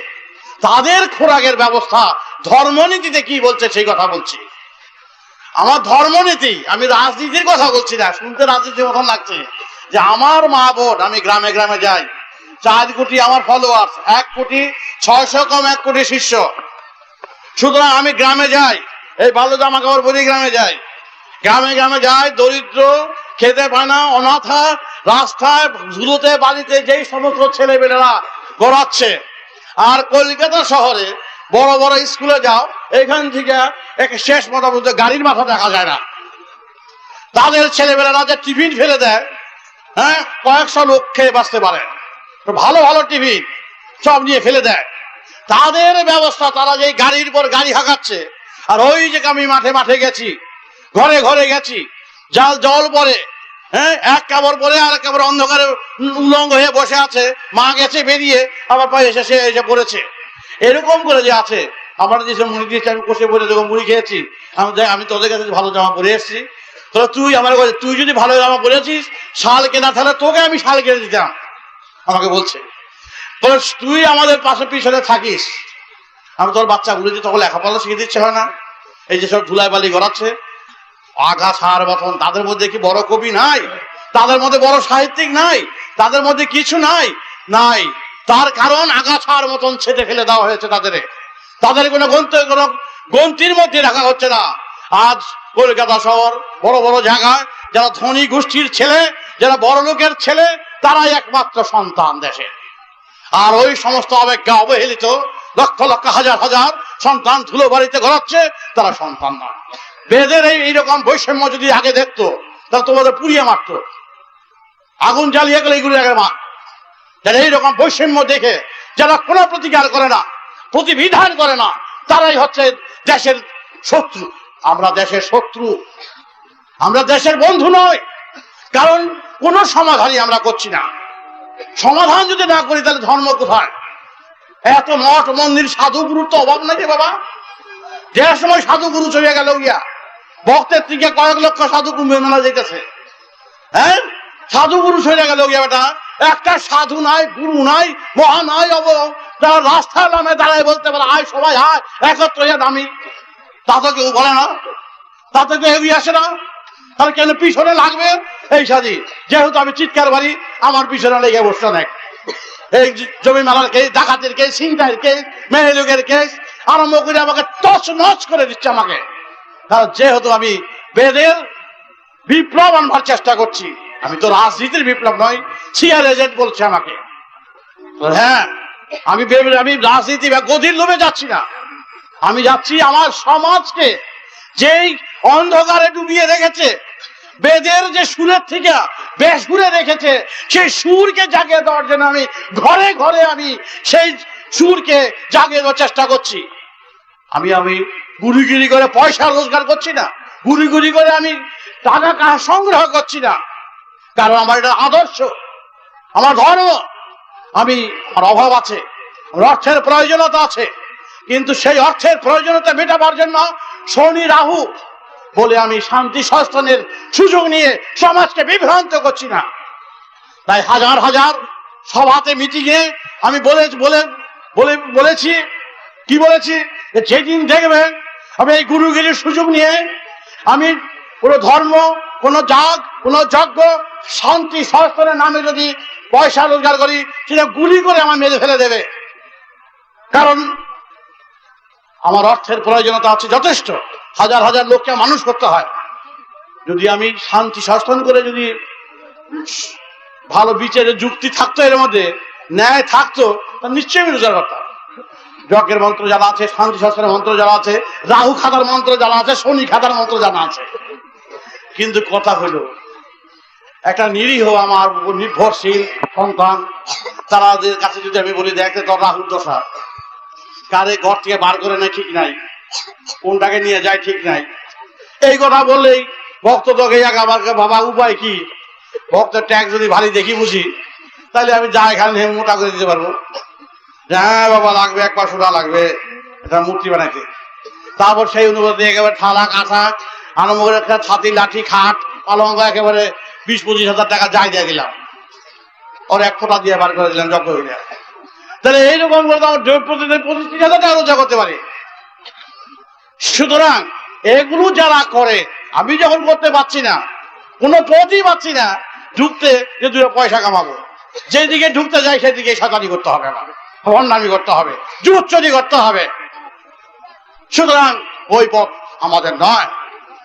তাদের খোরাকের ব্যবস্থা ধর্মনীতিতে কি বলছে সেই কথা বলছি। আমার ধর্মনীতি, আমি রাজনীতির কথা বলছি না। শুনতে রাজনীতির মতন লাগছে যে আমার মা বোন, আমি গ্রামে গ্রামে যাই, 4 কোটি আমার ফলোয়ার্স, 1,600,000 কম 1 কোটি শিষ্য। সুতরাং আমি গ্রামে যাই, এই ভালো জামা কাপড় পরে গ্রামে যাই, গ্রামে গ্রামে যাই, দরিদ্র, খেতে পায় না, অনাথা, রাস্তায় ধুলোতে বাড়িতে যেই সমস্ত ছেলেমেয়েরা গড়াচ্ছে। আর কলকাতা শহরে বড় বড় স্কুলে যাও, এখান থেকে শেষ মোটামুটি গাড়ির মাথা দেখা যায় না। তাদের ছেলেমেয়েরা যে টিফিন ফেলে দেয়, হ্যাঁ, কয়েকশো লোক খেয়ে বাঁচতে পারে, ভালো ভালো টিফিন সব নিয়ে ফেলে দেয়। তাদের ব্যবস্থা, তারা যে গাড়ির পর গাড়ি হাঁকাচ্ছে। আর ওই যে আমি মাঠে মাঠে গেছি, ঘরে ঘরে গেছি, জল পরে, হ্যাঁ, এক কাপড় পরে আর কাপড় অন্ধকারে উলঙ্গ হয়ে বসে আছে, মা গেছে বেরিয়ে আবার পায়ে এসে সে এসে পড়েছে। এরকম করে যে আছে, আমার যেসব মুড়ি দিয়েছে আমি কষে পড়ে যখন মুড়ি খেয়েছি, আমি তোদের কাছে ভালো জামা পরে এসেছি, তাহলে তুই আমার কাছে, তুই যদি ভালো জামা পরেছিস শাল কেনা, তাহলে তোকে আমি শাল কিনে দিতাম। আমাকে বলছে, তাহলে তুই আমাদের পাশে পিছনে থাকিস, আমি তোর বাচ্চাগুলো যে তখন লেখাপড়া শিখে দিচ্ছে হয় না, এই যে সব ধুলাই বালি গড়াচ্ছে আগাছার মতন। তাদের মধ্যে কি বড় কবি নাই? তাদের মধ্যে বড় সাহিত্যিক নাই? তাদের মধ্যে কিছু নাই? নাই। তার কারণ আগাছার মতন ছেটে ফেলে দেওয়া হয়েছে তাদের কোনো গন্তির মধ্যে রাখা হচ্ছে না। আজ কলকাতা শহর, বড় বড় জায়গায় যারা ধনী গোষ্ঠীর ছেলে, যারা বড় লোকের ছেলে, তারাই একমাত্র সন্তান দেশের। আর ওই সমস্ত অবজ্ঞা অবহেলিত লক্ষ লক্ষ হাজার হাজার সন্তান ধুলো বাড়িতে গড়াচ্ছে, তারা সন্তান নয়। বেদের এইরকম বৈষম্য যদি আগে দেখতো, তাহলে তোমাদের পুড়িয়ে মারত, আগুন জ্বালিয়ে গেলে এইগুলো আগে মার। যারা এইরকম বৈষম্য দেখে যারা কোনো প্রতিকার করে না, প্রতিবিধান করে না, তারাই হচ্ছে দেশের শত্রু। আমরা দেশের শত্রু, আমরা দেশের বন্ধু নয়। কারণ কোন সমাধানই আমরা করছি না। সমাধান যদি না করি তাহলে ধর্ম কোথায়? এত মঠ মন্দির, সাধু গুরুর তো অভাব নাই রে বাবা। যে সময় সাধু গুরু চলে গেল গিয়া, ভক্তের থেকে কয়েক লক্ষ সাধু কুম্ভে মেলা যেতেছে, হ্যাঁ, সাধু গুরু চলে গেল গিয়া বেটা, একটা সাধু নাই, গুরু নাই, মহা নাই, তারা রাস্তার নামে দাঁড়ায় বলতে পারে আয় সবাই আয় একত্র নামি, তা তো কেউ বলে না, তাতে কেউ এগিয়ে আসে না। তাহলে কেন পিছনে লাগবে এই সাজি? যেহেতু আমি চিৎকার বাড়ি, আমার পিছনে লেগে বসতে নেই। এই জমি মালার কেস, ডাকাতের কেস, ছিনতাইয়ের কেস, মেয়ে লোকের কেস আরম্ভ করে আমাকে টচ নচ করে দিচ্ছে আমাকে। কারণ যেহেতু আমি বেদের বিপ্লব আনবার চেষ্টা করছি, আমি তো রাজনীতির বিপ্লব নয়, সিআর এজেন্ট বলছে আমাকে। হ্যাঁ, আমি রাজনীতি বা গদির লোভে যাচ্ছি না, আমি যাচ্ছি আমার সমাজকে যেই অন্ধকারে ডুবিয়ে রেখেছে, বেদের যে সুরের থেকে বেসুরে রেখেছে, সেই সুরকে জাগিয়ে দেওয়ার জন্য আমি ঘরে ঘরে আমি সেই সুরকে জাগিয়ে দেওয়ার চেষ্টা করছি। আমি গুড়িগুড়ি করে পয়সা রোজগার করছি না, গুড়িগুড়ি করে আমি টাকা সংগ্রহ করছি না। কারণ আমার এটা আদর্শ, আমার ধর্ম। আমার অভাব আছে, আমার অর্থের প্রয়োজনীয়তা আছে, কিন্তু সেই অর্থের প্রয়োজনীয়তা মেটাবার জন্য শনি রাহু বলে আমি শান্তি সস্থানের সুযোগ নিয়ে সমাজকে বিভ্রান্ত করছি না। তাই হাজার হাজার সভাতে মিটিংয়ে আমি বলেছি কি বলেছি, যেদিন দেখবেন আমি এই গুরুগিরির সুযোগ নিয়ে আমি কোনো ধর্ম, কোনো জাগ, কোনো যজ্ঞ, শান্তি সংস্থানের নামে যদি পয়সা রোজগার করি, সেটা গুলি করে আমার মেরে ফেলে দেবে। কারণ আমার অর্থের প্রয়োজনীয়তা আছে যথেষ্ট, হাজার হাজার লোককে মানুষ করতে হয়। যদি আমি শান্তি সংস্থান করে যদি ভালো বিচারের যুক্তি থাকতো, এর মধ্যে ন্যায় থাকতো, তা নিশ্চয়ই আমি রোজগার করতাম। যজ্ঞের মন্ত্র যারা আছে, শান্তি সংস্থানের মন্ত্র যারা আছে, রাহু খাতার মন্ত্র যারা আছে, শনি খাতার মন্ত্র যারা আছে। কিন্তু কথা হলো, একটা নিরীহ আমার নির্ভরশীল সন্তান, তাদের কাছে যদি আমি বলি, দেখে তোর রাহুর দশা, কারে ঘর থেকে বার করে নেয় ঠিক নাই, কোনটাকে নিয়ে যায় ঠিক নাই, এই কথা বললেই ভক্ত তোকে আমার বাবা উপায় কি, ভক্তের ট্যাক্স যদি ভারী দেখি বুঝি, তাহলে আমি যা এখানে মোটা করে দিতে পারবো। হ্যাঁ বাবা লাগবে, 1 টাকা লাগবে এটা মূর্তি বানাইতে। তারপর সেই অনুভূতি একেবারে থালা কাঁথা আরম্ভ করে একটা ছাতি, লাঠি, খাট, পালঙ্গ একেবারে 20-25 হাজার টাকা যাই দিয়ে দিলাম, ওর 1 ফোঁটা দিয়ে বার করে দিলাম যজ্ঞ হইলে। তাহলে এইরকম করে আমার 25-30 হাজার টাকা রোজা করতে পারি। সুতরাং এগুলো যারা করে, আমি যখন করতে পারছি না, কোনো পথই পাচ্ছি না ঢুকতে, যে 2 পয়সা কামাবো, যেদিকে ঢুকতে যাই সেদিকে সাঁতারি করতে হবে, আমার ভণ্ডামি করতে হবে, জুচ্চুরি করতে হবে। সুতরাং ওই পথ আমাদের নয়,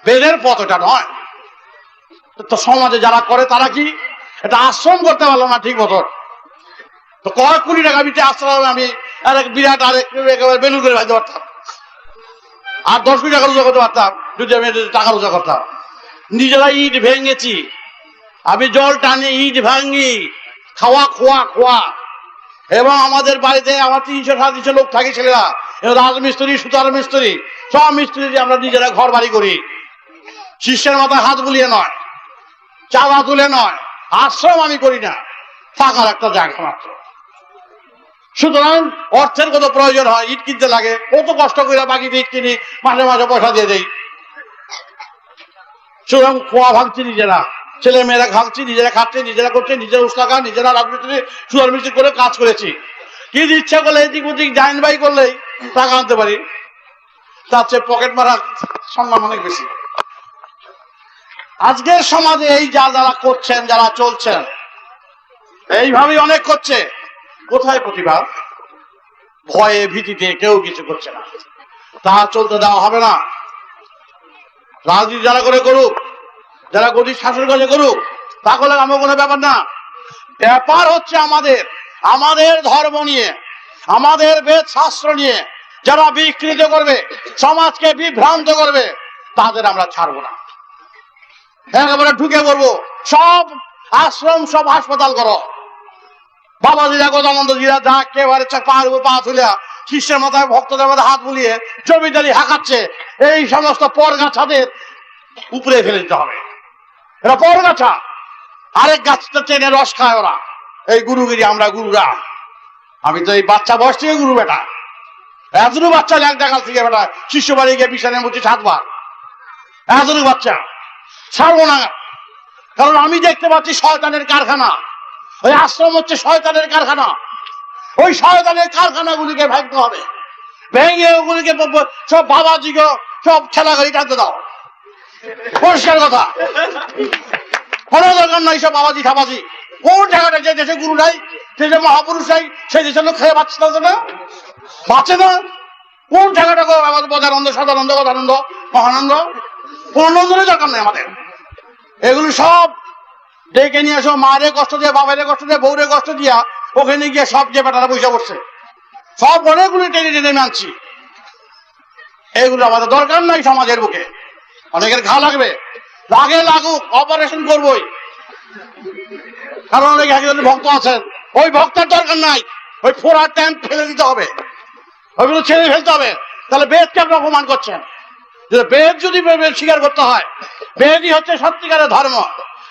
বেদের পথ ওটা নয়। তো সমাজে যারা করে তারা কি এটা আশ্রম করতে পারলো না ঠিক মতো, তো কয়েক কোটি টাকা দিতে আশ্রম আমি আরেক বিরাট আরেক একেবারে বেলুন করে ভাজতে পারতাম, আর 10 কোটি টাকা রোজা করতে পারতাম যদি আমি টাকা রোজা করতাম। নিজেরা ইট ভেঙেছি, আমি জল টানি, ইট ভাঙি, খাওয়া খোয়া। এবং আমাদের বাড়িতে আমার 300-350 লোক থাকে, ছেলেরা রাজমিস্ত্রি, সুতার মিস্ত্রি, সব মিস্ত্রি আমরা নিজেরা ঘর বাড়ি করি। শিষ্যের মাথায় হাত বুলিয়ে নয়, চাঁদা তুলে নয়, আশ্রম আমি করি না, থাকার একটা জায়গা মাত্র। সুতরাং অর্থের কত প্রয়োজন হয়, ইট কিনতে লাগে, কত কষ্ট করে বাকিতে ইট কিনি, মাসে মাসে পয়সা দিয়ে দেই। সুতরাং খোয়া ভাঙছি নিজেরা, ছেলে মেয়েরা ভাঙছি, নিজেরা খাচ্ছি, নিজেরা করছে, নিজেরা উস্তাকা, নিজেরা রাজমিস্ত্রি, সুতার মিস্ত্রি করে কাজ করেছি। কিন্তু ইচ্ছা করলে এদিক ওদিক জাইন বাই করলেই টাকা আনতে পারি, তার চেয়ে পকেট মারা সম্মান অনেক বেশি। আজকের সমাজে এই যারা করছেন, যারা চলছেন, এইভাবেই অনেক করছে। কোথায় প্রতিবাদ? ভয়ে ভীতিতে কেউ কিছু করছে না, তা চলতে দেওয়া হবে না। রাজনীতি যারা করে করুক, যারা গদির শাসন করে করুক, তা করলে আমার কোনো ব্যাপার না। ব্যাপার হচ্ছে আমাদের ধর্ম নিয়ে, আমাদের বেদ শাস্ত্র নিয়ে যারা বিকৃত করবে, সমাজকে বিভ্রান্ত করবে, তাদের আমরা ছাড়বো না। একেবারে ঢুকে পড়বো, সব আশ্রম, সব হাসপাতাল করো। বাবাজিরা, গদানন্দজিরা যা একেবারে পায়ের উপর পা তুলে শিষ্যের মাথায়, ভক্তদের মাথায় হাত বুলিয়ে জমিদারি হাঁকাচ্ছে, এই সমস্ত পরগাছাদের উপরে ফেলে দিতে হবে। এরা পরগাছা, আরেক গাছটা টেনে রস খায় ওরা। এই গুরুগিরি, আমরা গুরুরা। আমি তো এই বাচ্চা বয়স থেকে গুরু বেটা, এতটুকু বাচ্চা ল্যাং দেখাল থেকে বেটা, শিষ্য বাড়ি গিয়ে বিছানের মধ্যে 7 বার, এতটুকু বাচ্চা ছাড়বো না। কারণ আমি দেখতে পাচ্ছি শয়তানের কারখানা, ওই আশ্রম হচ্ছে শয়তানের কারখানা। ওই শয়তানের কারখানাগুলিকে ভাঙতে হবে, ভেঙে ওগুলিকে সব বাবাজিকে সব ছেলাগাড়ি টানতে দাও। পরিষ্কার কথা, কোনো দরকার নাই সব বাবাজি খাবাজি। কোন জায়গাটা, যে দেশে গুরু নাই, সে যে মহাপুরুষ নাই, সেই দেশের লোক খেয়ে বাঁচতে না, বাঁচে না। কোন জায়গাটা বদানন্দ, সদানন্দ, গদানন্দ, মহানন্দ, কোন নন্দনের দরকার নেই আমাদের। এগুলি সব ডেকে নিয়ে এসো, মারে কষ্ট দিয়ে, বাবারে কষ্ট দিয়ে, বউরে কষ্ট দিয়া, ওখানে গিয়ে সব যে বেটারা বসে পড়ছে, সব অনেকগুলি টেনে টেনে মানছি। এগুলো আমাদের দরকার নাই সমাজের বুকে। অনেকের ঘা লাগবে, লাগুক, অপারেশন করবোই। কারণ অনেক একজন ভক্ত আছেন, ওই ভক্তের দরকার নাই, ওই ফোড়ার ট্যাঙ্ক ফেলে দিতে হবে, ওইগুলো ছেড়ে ফেলতে হবে। তাহলে বেদকে আপনি অপমান করছেন। বেদ যদি স্বীকার করতে হয়, বেদই হচ্ছে সত্যিকারের ধর্ম,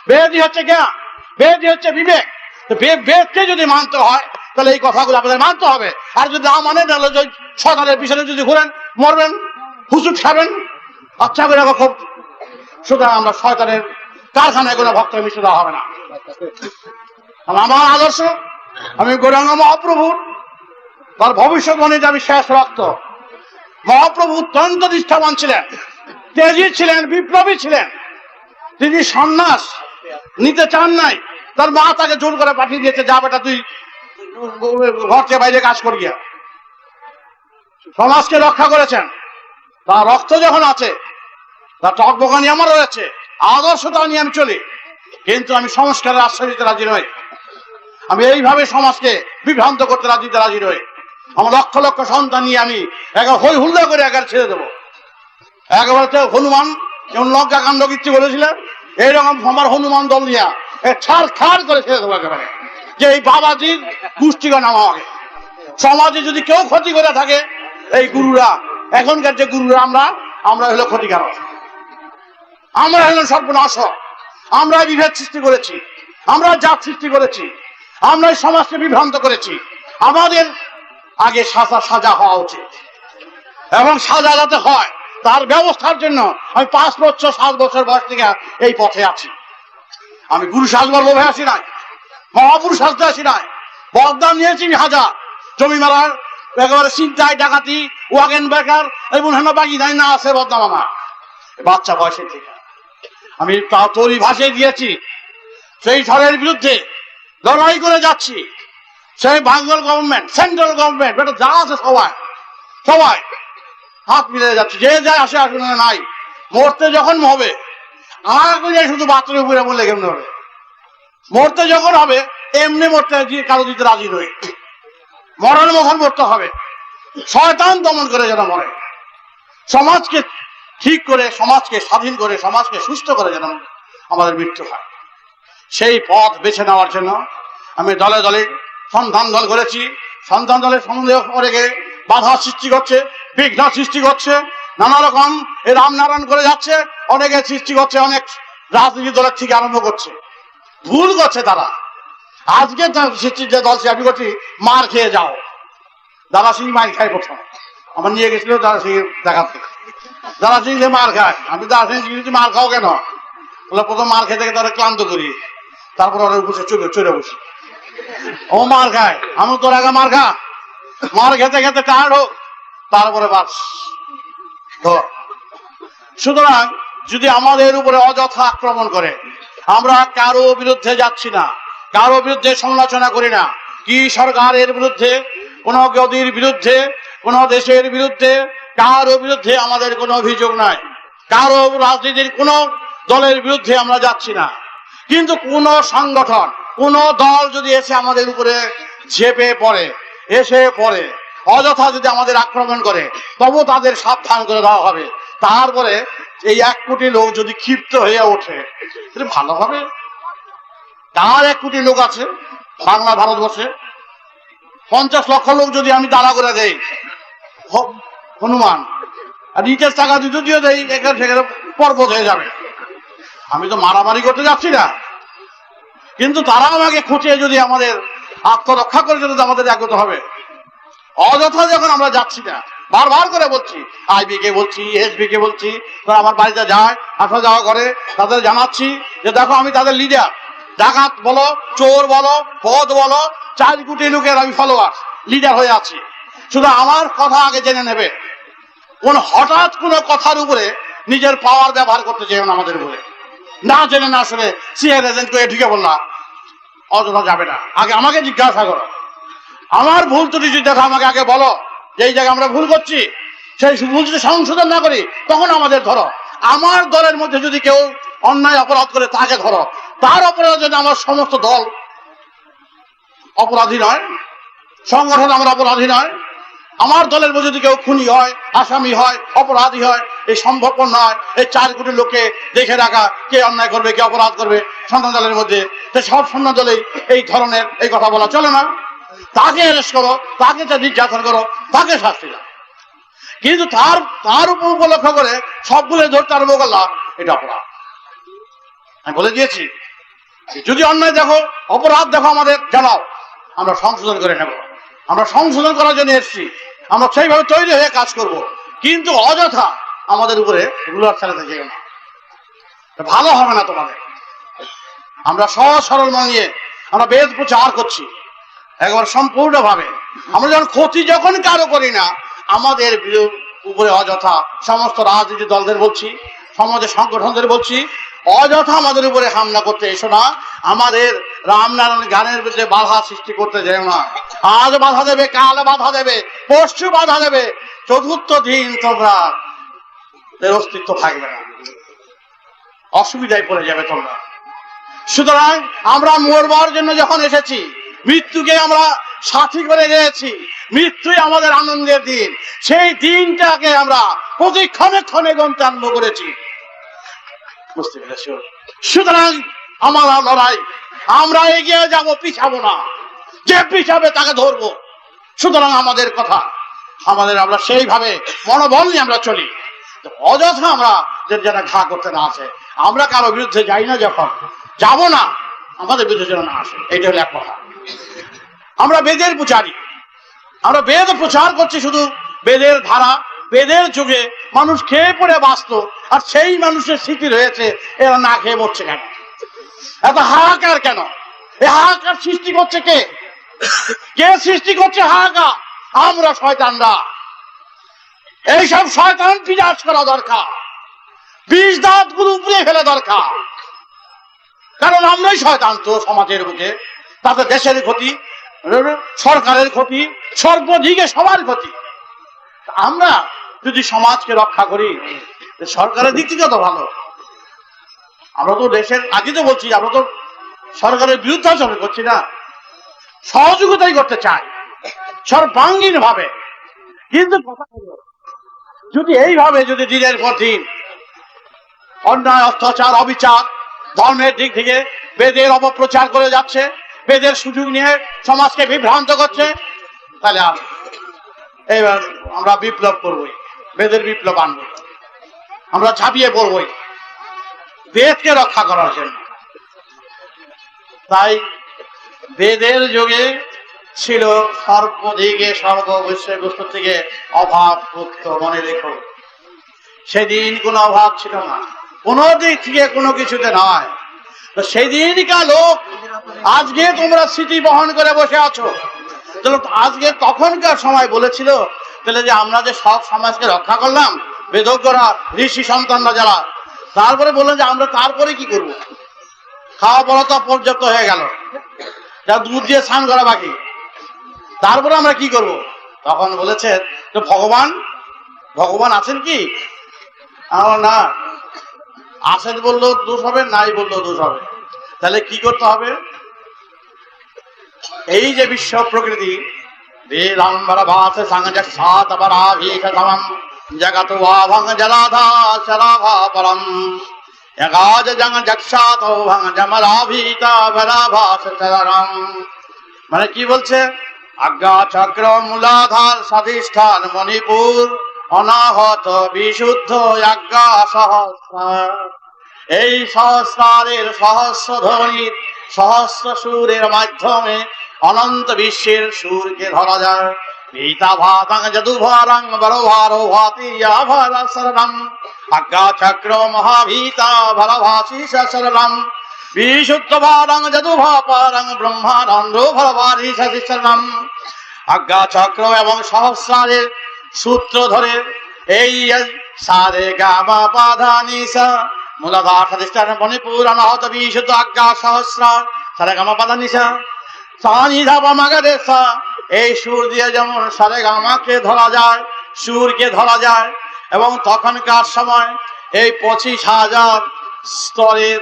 বেদই হচ্ছে জ্ঞান, বেদই হচ্ছে বিবেক। বেদকে যদি মানতে হয়, তাহলে এই কথাগুলো আপনাদের মানতে হবে। আর যদি না মানে, তাহলে সরকারের পিছনে যদি ঘুরেন, মরবেন, হুচুট খাবেন, আচ্ছা করে খুব। সুতরাং আমরা শয়তানের কারখানায় কোনো ভক্ত মিশে দেওয়া হবে না। আমার আদর্শ আমি গৌরাঙ্গ মহাপ্রভুর তার ভবিষ্যৎবাণী যে আমি শেষ রক্ত। মহাপ্রভু অত্যন্ত নিষ্ঠাবান ছিলেন, তেজী ছিলেন, বিপ্লবী ছিলেন। তিনি সন্ন্যাস নিতে চান নাই, তার মা তাকে জোর করে পাঠিয়ে দিয়েছে, যা বেটা তুই ঘর থেকে বাইরে কাজ করি। সমাজকে রক্ষা করেছেন। তার রক্ত যখন আছে, তার টকবগানি আমার রয়েছে, আদর্শতা নিয়ে আমি চলি, কিন্তু আমি সংস্কারের আশ্রয় দিতে রাজি নই। আমি এইভাবে সমাজকে বিভ্রান্ত করতে রাজি নই। আমার লক্ষ লক্ষ সন্তান নিয়ে আমি হই হুল্লা করে ছেড়ে দেবো। একেবারে তো হনুমান যেমন লঙ্কা কাণ্ড কীর্তি করেছিলেন, এইরকম আমার হনুমান দল নিয়ে ছাড় খাড় করে ছেড়ে দেবো একেবারে, যে এই বাবাজির গোষ্ঠীগণ আমাকে। সমাজে যদি কেউ ক্ষতি করে থাকে, এই গুরুরা, এখনকার যে গুরুরা, আমরা হলো ক্ষতিকারক, আমরা হলো সর্বনাশ, আমরা বিভেদ সৃষ্টি করেছি, আমরা জাত সৃষ্টি করেছি, আমরা এই সমাজকে বিভ্রান্ত করেছি। আমাদের আগে সাজা হওয়া উচিত, এবং সাজা যাতে হয় তার ব্যবস্থার জন্য আমি 5 বছর 7 বছর বয়স থেকে এই পথে আছি। আমি গুরু সাজবার লোভে আসি নাই, মহাপুরুষ সাজতে আসি নাই। বদনাম নিয়েছি হাজার, জমি মারার একেবারে চিন্তায়, ডাকাতি, ওয়াগেন বেকার এবং বাকি নাই না আছে বদনাম আমার বাচ্চা বয়সের থেকে। আমি তৈরি ভাষায় দিয়েছি, সেই ঝড়ের বিরুদ্ধে লড়াই করে যাচ্ছি। সেই বাঙ্গল গভর্নমেন্ট, সেন্ট্রাল গভর্নমেন্ট, এটা যা আছে সবাই হাত মিলে যাচ্ছে, যে যায় আসে আসবে নাই। মরতে যখন হবে, আগে শুধু বাথরুমে উপরে বললে কেমন হবে? মরতে যখন হবে এমনি মরতে কারো দিতে রাজি নই। মরার মখন মরতে হবে, শয়তান দমন করে যেন মরে। সমাজকে ঠিক করে, সমাজকে স্বাধীন করে, সমাজকে সুস্থ করে যেন আমাদের মৃত্যু হয়, সেই পথ বেছে নেওয়ার জন্য আমি দলে দলে সন্ধান দল করেছি। সন্ধান দলের সন্দেহ করে গিয়ে বাধা সৃষ্টি করছে, বিঘ্ন সৃষ্টি করছে, নানা রকম এ রামনারায়ণ করে যাচ্ছে, অনেকে সৃষ্টি করছে, অনেক রাজনীতি দলের থেকে আরম্ভ করছে, ভুল করছে তারা। আজকে সৃষ্টির যে দল আমি করছি, মার খেয়ে যাও। দাদা সিং মার খায় প্রথম, আমার নিয়ে গেছিল দাদা সিং দেখাতে। দাদা সিং যে মার খায়, আমি দাদা সিং মার খাও কেন বলে, প্রথম মার খেতে তারা ক্লান্ত করি, তারপর ওরা বসে চড়ে বসি, ও মার খায়, আমি তোর আগে মার খা, মার খেতে খেতে টায়ার্ড হোক, তারপরে বাস ধর। সুতরাং যদি আমাদের উপরে অযথা আক্রমণ করে, আমরা কারো বিরুদ্ধে যাচ্ছি না, কারো বিরুদ্ধে সমালোচনা করি না। কি সরকারের বিরুদ্ধে, কোন গদির বিরুদ্ধে, কোন দেশের বিরুদ্ধে, কারো বিরুদ্ধে আমাদের কোনো অভিযোগ নাই, কারো রাজনীতির কোন দলের বিরুদ্ধে আমরা যাচ্ছি না। কিন্তু কোন সংগঠন, কোন দল যদি এসে আমাদের উপরে ঝেপে পড়ে, এসে পড়ে অযথা যদি আমাদের আক্রমণ করে, তবু তাদের সাবধান করে দেওয়া হবে। তারপরে এই 1 কোটি লোক যদি ক্ষিপ্ত হয়ে ওঠে, ভালো হবে। তার 1 কোটি লোক আছে বাংলা ভারতবর্ষে, 50 লক্ষ লোক যদি আমি দাঁড়া করে দেই হনুমান, আর ইটের টাকা যদিও দেই, সেখানে পর্বত হয়ে যাবে। আমি তো মারামারি করতে যাচ্ছি না, কিন্তু তারা আমাকে খুঁচিয়ে যদি আমাদের আত্মরক্ষা করে যদি আমাদের এগোতে হবে। অযথা যখন আমরা যাচ্ছি না, বারবার করে বলছি, আইবি কে বলছি, এসবি কে বলছি, তারা আমার বাড়িতে যায়, আসা যাওয়া করে, তাদের জানাচ্ছি যে দেখো আমি তাদের লিডার। ডাকাত বলো, চোর বলো, পদ বলো, 4 কোটি লোকের আমি ফলোয়ার, লিডার হয়ে আছি। শুধু আমার কথা আগে জেনে নেবে। হঠাৎ কোনো কথার উপরে নিজের পাওয়ার ব্যবহার করতে চাই না, আমাদের উপরে না জেনে না শুনে সিআর এজেন্ট করে ঢুকে বললাম, অযথা যাবে না। আগে আমাকে জিজ্ঞাসা করো, আমার ভুল ত্রুটি যদি দেখো আমাকে আগে বলো, যে এই জায়গায় আমরা ভুল করছি, সেই ভুল যদি সংশোধন না করি তখন আমাদের ধরো। আমার দলের মধ্যে যদি কেউ অন্যায় অপরাধ করে তাকে ধরো, তার অপরাধের জন্য আমার সমস্ত দল অপরাধী নয়, সংগঠন আমরা অপরাধী নয়। আমার দলের মধ্যে যদি কেউ খুনি হয়, আসামি হয়, অপরাধী হয়, এই সম্ভব নয় এই 4 কোটি লোককে দেখে রাখা, কে অন্যায় করবে, কে অপরাধ করবে সন্তান দলের মধ্যে। সব সন্তান দলেই এই ধরনের এই কথা বলা চলে না। তাকে অ্যারেস্ট করো, তাকে নির্যাতন করো, তাকে শাস্তি দাও, কিন্তু তার উপর উপলক্ষ করে সবগুলো ধরতে আরম্ভ করলাম, এটা অপরাধ। আমি বলে দিয়েছি, যদি অন্যায় দেখো, অপরাধ দেখো, আমাদের জানাও, আমরা সংশোধন করে নেব। আমরা সংশোধন করার জন্য এসেছি, আমরা সেইভাবে তৈরি হয়ে কাজ করব, কিন্তু অযথা আমাদের উপরে রুলার চালাতে যেও না, ভালো হবে না তোমাদের। আমরা সহজ সরল মন নিয়ে আমরা বেদ প্রচার করছি, একবার সম্পূর্ণভাবে। আমরা যখন ক্ষতি যখন কারো করি না, আমাদের উপরে অযথা সমস্ত রাজনীতি দলদের বলছি, সমাজের সংগঠনদের বলছি, অযথা আমাদের উপরে হামলা করতে এসো না। আমাদের রামনারায়ণ গানের বিরুদ্ধে বাধা সৃষ্টি করতে যেও না। আজ বাধা দেবে, কাল বাধা দেবে, পরশু বাধা দেবে, চতুর্থ দিন তোমরা অস্তিত্ব থাকবে না, অসুবিধায় পড়ে যাবে তোমরা। সুতরাং আমরা মরবার জন্য যখন এসেছি, মৃত্যুকে আমরা সাথী করে গিয়েছি, মৃত্যুই আমাদের আনন্দের দিন, সেই দিনটাকে আমরা প্রতি ক্ষণে ক্ষণে গণতে আরম্ভ করেছি। বুঝতে পেরেছ? সুতরাং আমার লড়াই, আমরা এগিয়ে যাব, পিছাবো না। যে পিছাবে তাকে ধরবো। সুতরাং আমাদের কথা, আমরা সেইভাবে মনোবল নিয়ে আমরা চলি। অযথা আমরা যেন ঘা করতে না আসে, আমরা কারো বিরুদ্ধে যাই না, যখন যাব না আমাদের বিরুদ্ধে যেন না আসে। এইটা হলো এক কথা। আমরা বেদের পূজারী, আমরা বেদ প্রচার করছি, শুধু বেদের ধারা, বেদের যুগে মানুষ খেয়ে পড়ে বাঁচত, আর সেই মানুষের স্মৃতি রয়েছে, এরা না খেয়ে মরছে কেন? এত হাহাকার কেন? এই হাহাকার সৃষ্টি করছে কে? কে সৃষ্টি করছে হাহাকার? আমরা শয়তানরা। এইসব শয়তান বিনাশ করা দরকার, বিষ দাঁত গুলো উপরে ফেলে দরকার। কারণ আমরাই শয়তান তো সমাজের বুকে, তাতে দেশের ক্ষতি, সরকারের ক্ষতি, সর্বদিকে সবার ক্ষতি। আমরা যদি সমাজকে রক্ষা করি, সরকারের দিক থেকে তো ভালো। আমরা তো দেশের, আগে তো বলছি, আমরা তো সরকারের বিরুদ্ধে আচরণ করছি না, সহযোগিতাই করতে চাই সর্বাঙ্গীন ভাবে। কিন্তু যদি এইভাবে যদি দিনের পর দিন অন্যায়, অত্যাচার, অবিচার ধর্মের দিক থেকে বেদের অপপ্রচার করে যাচ্ছে, বেদের সুযোগ নিয়ে সমাজকে বিভ্রান্ত করছে, তাহলে এইবার আমরা বিপ্লব করবই, বেদের বিপ্লব আনবো, আমরা ঝাঁপিয়ে পড়বই বেদকে রক্ষা করার জন্য। তাই বেদের যুগে ছিল সর্বদিকে সর্ব বিষয়বস্তু থেকে অভাব মুক্ত। মনে রেখো, সেদিন কোনো অভাব ছিল না, কোনো দিক থেকে কোনো কিছুতে নয়। তো সেদিনকার লোক আজকে তোমরা স্মৃতি বহন করে বসে আছো। আজকে তখনকার সময় বলেছিল তাহলে যে আমরা যে সব সমাজকে রক্ষা করলাম, বেদজ্ঞরা, ঋষি সন্তানরা যারা, তারপরে বললেন যে আমরা তারপরে কি করব? খাওয়া পড়া তো পর্যাপ্ত হয়ে গেল, যা দুধ দিয়ে স্নান করা বাকি, তারপরে আমরা কি করব? তখন বলেছে তো ভগবান আছেন কি? না, আছেন বললেও দোষ হবে, নাই বললেও দোষ হবে। তাহলে কি করতে হবে? এই যে বিশ্ব প্রকৃতি, জগত ভাঙ জলাধা চলাভা পরম এগাজ জং জক্ষাত ভাঙ জমরাভীতা বরাভাস চরম। মানে কি বলছে? আজ্ঞা চক্র মূলাধার স্বাধিষ্ঠান মণিপুর অনাহত বিশুদ্ধ আজ্ঞা সহস্রার। এই সহস্রারের সহস্র ধ্বনির সহস্র সুরের মাধ্যমে অনন্ত বিশ্বের সুরকে ধরা যায়। গীতা ভাতাং যদুভারাং বরভারো ভাতিয়া ভারা শরণম আজ্ঞা চক্র মহাভীতা ভরভাসি শরণম বিশুদ্ধ ভারাং যদুভাপারাং ব্রহ্মানন্দো ভরভারি শরণম। আজ্ঞা চক্র এবং সহস্রারের সূত্র ধরে এই সারে গামা পাধা নিসা মূলাধার স্বাধিষ্ঠান মণিপুর অনাহত বিশুদ্ধ আজ্ঞা সহস্রার সারে গামা পাধা নিসা সানি ধাপা মাগাদেশা। এই সুর দিয়ে যেমন সারে গামাকে ধরা যায়, সুরকে ধরা যায়, এবং তখনকার সময় এই 25,000 স্তরের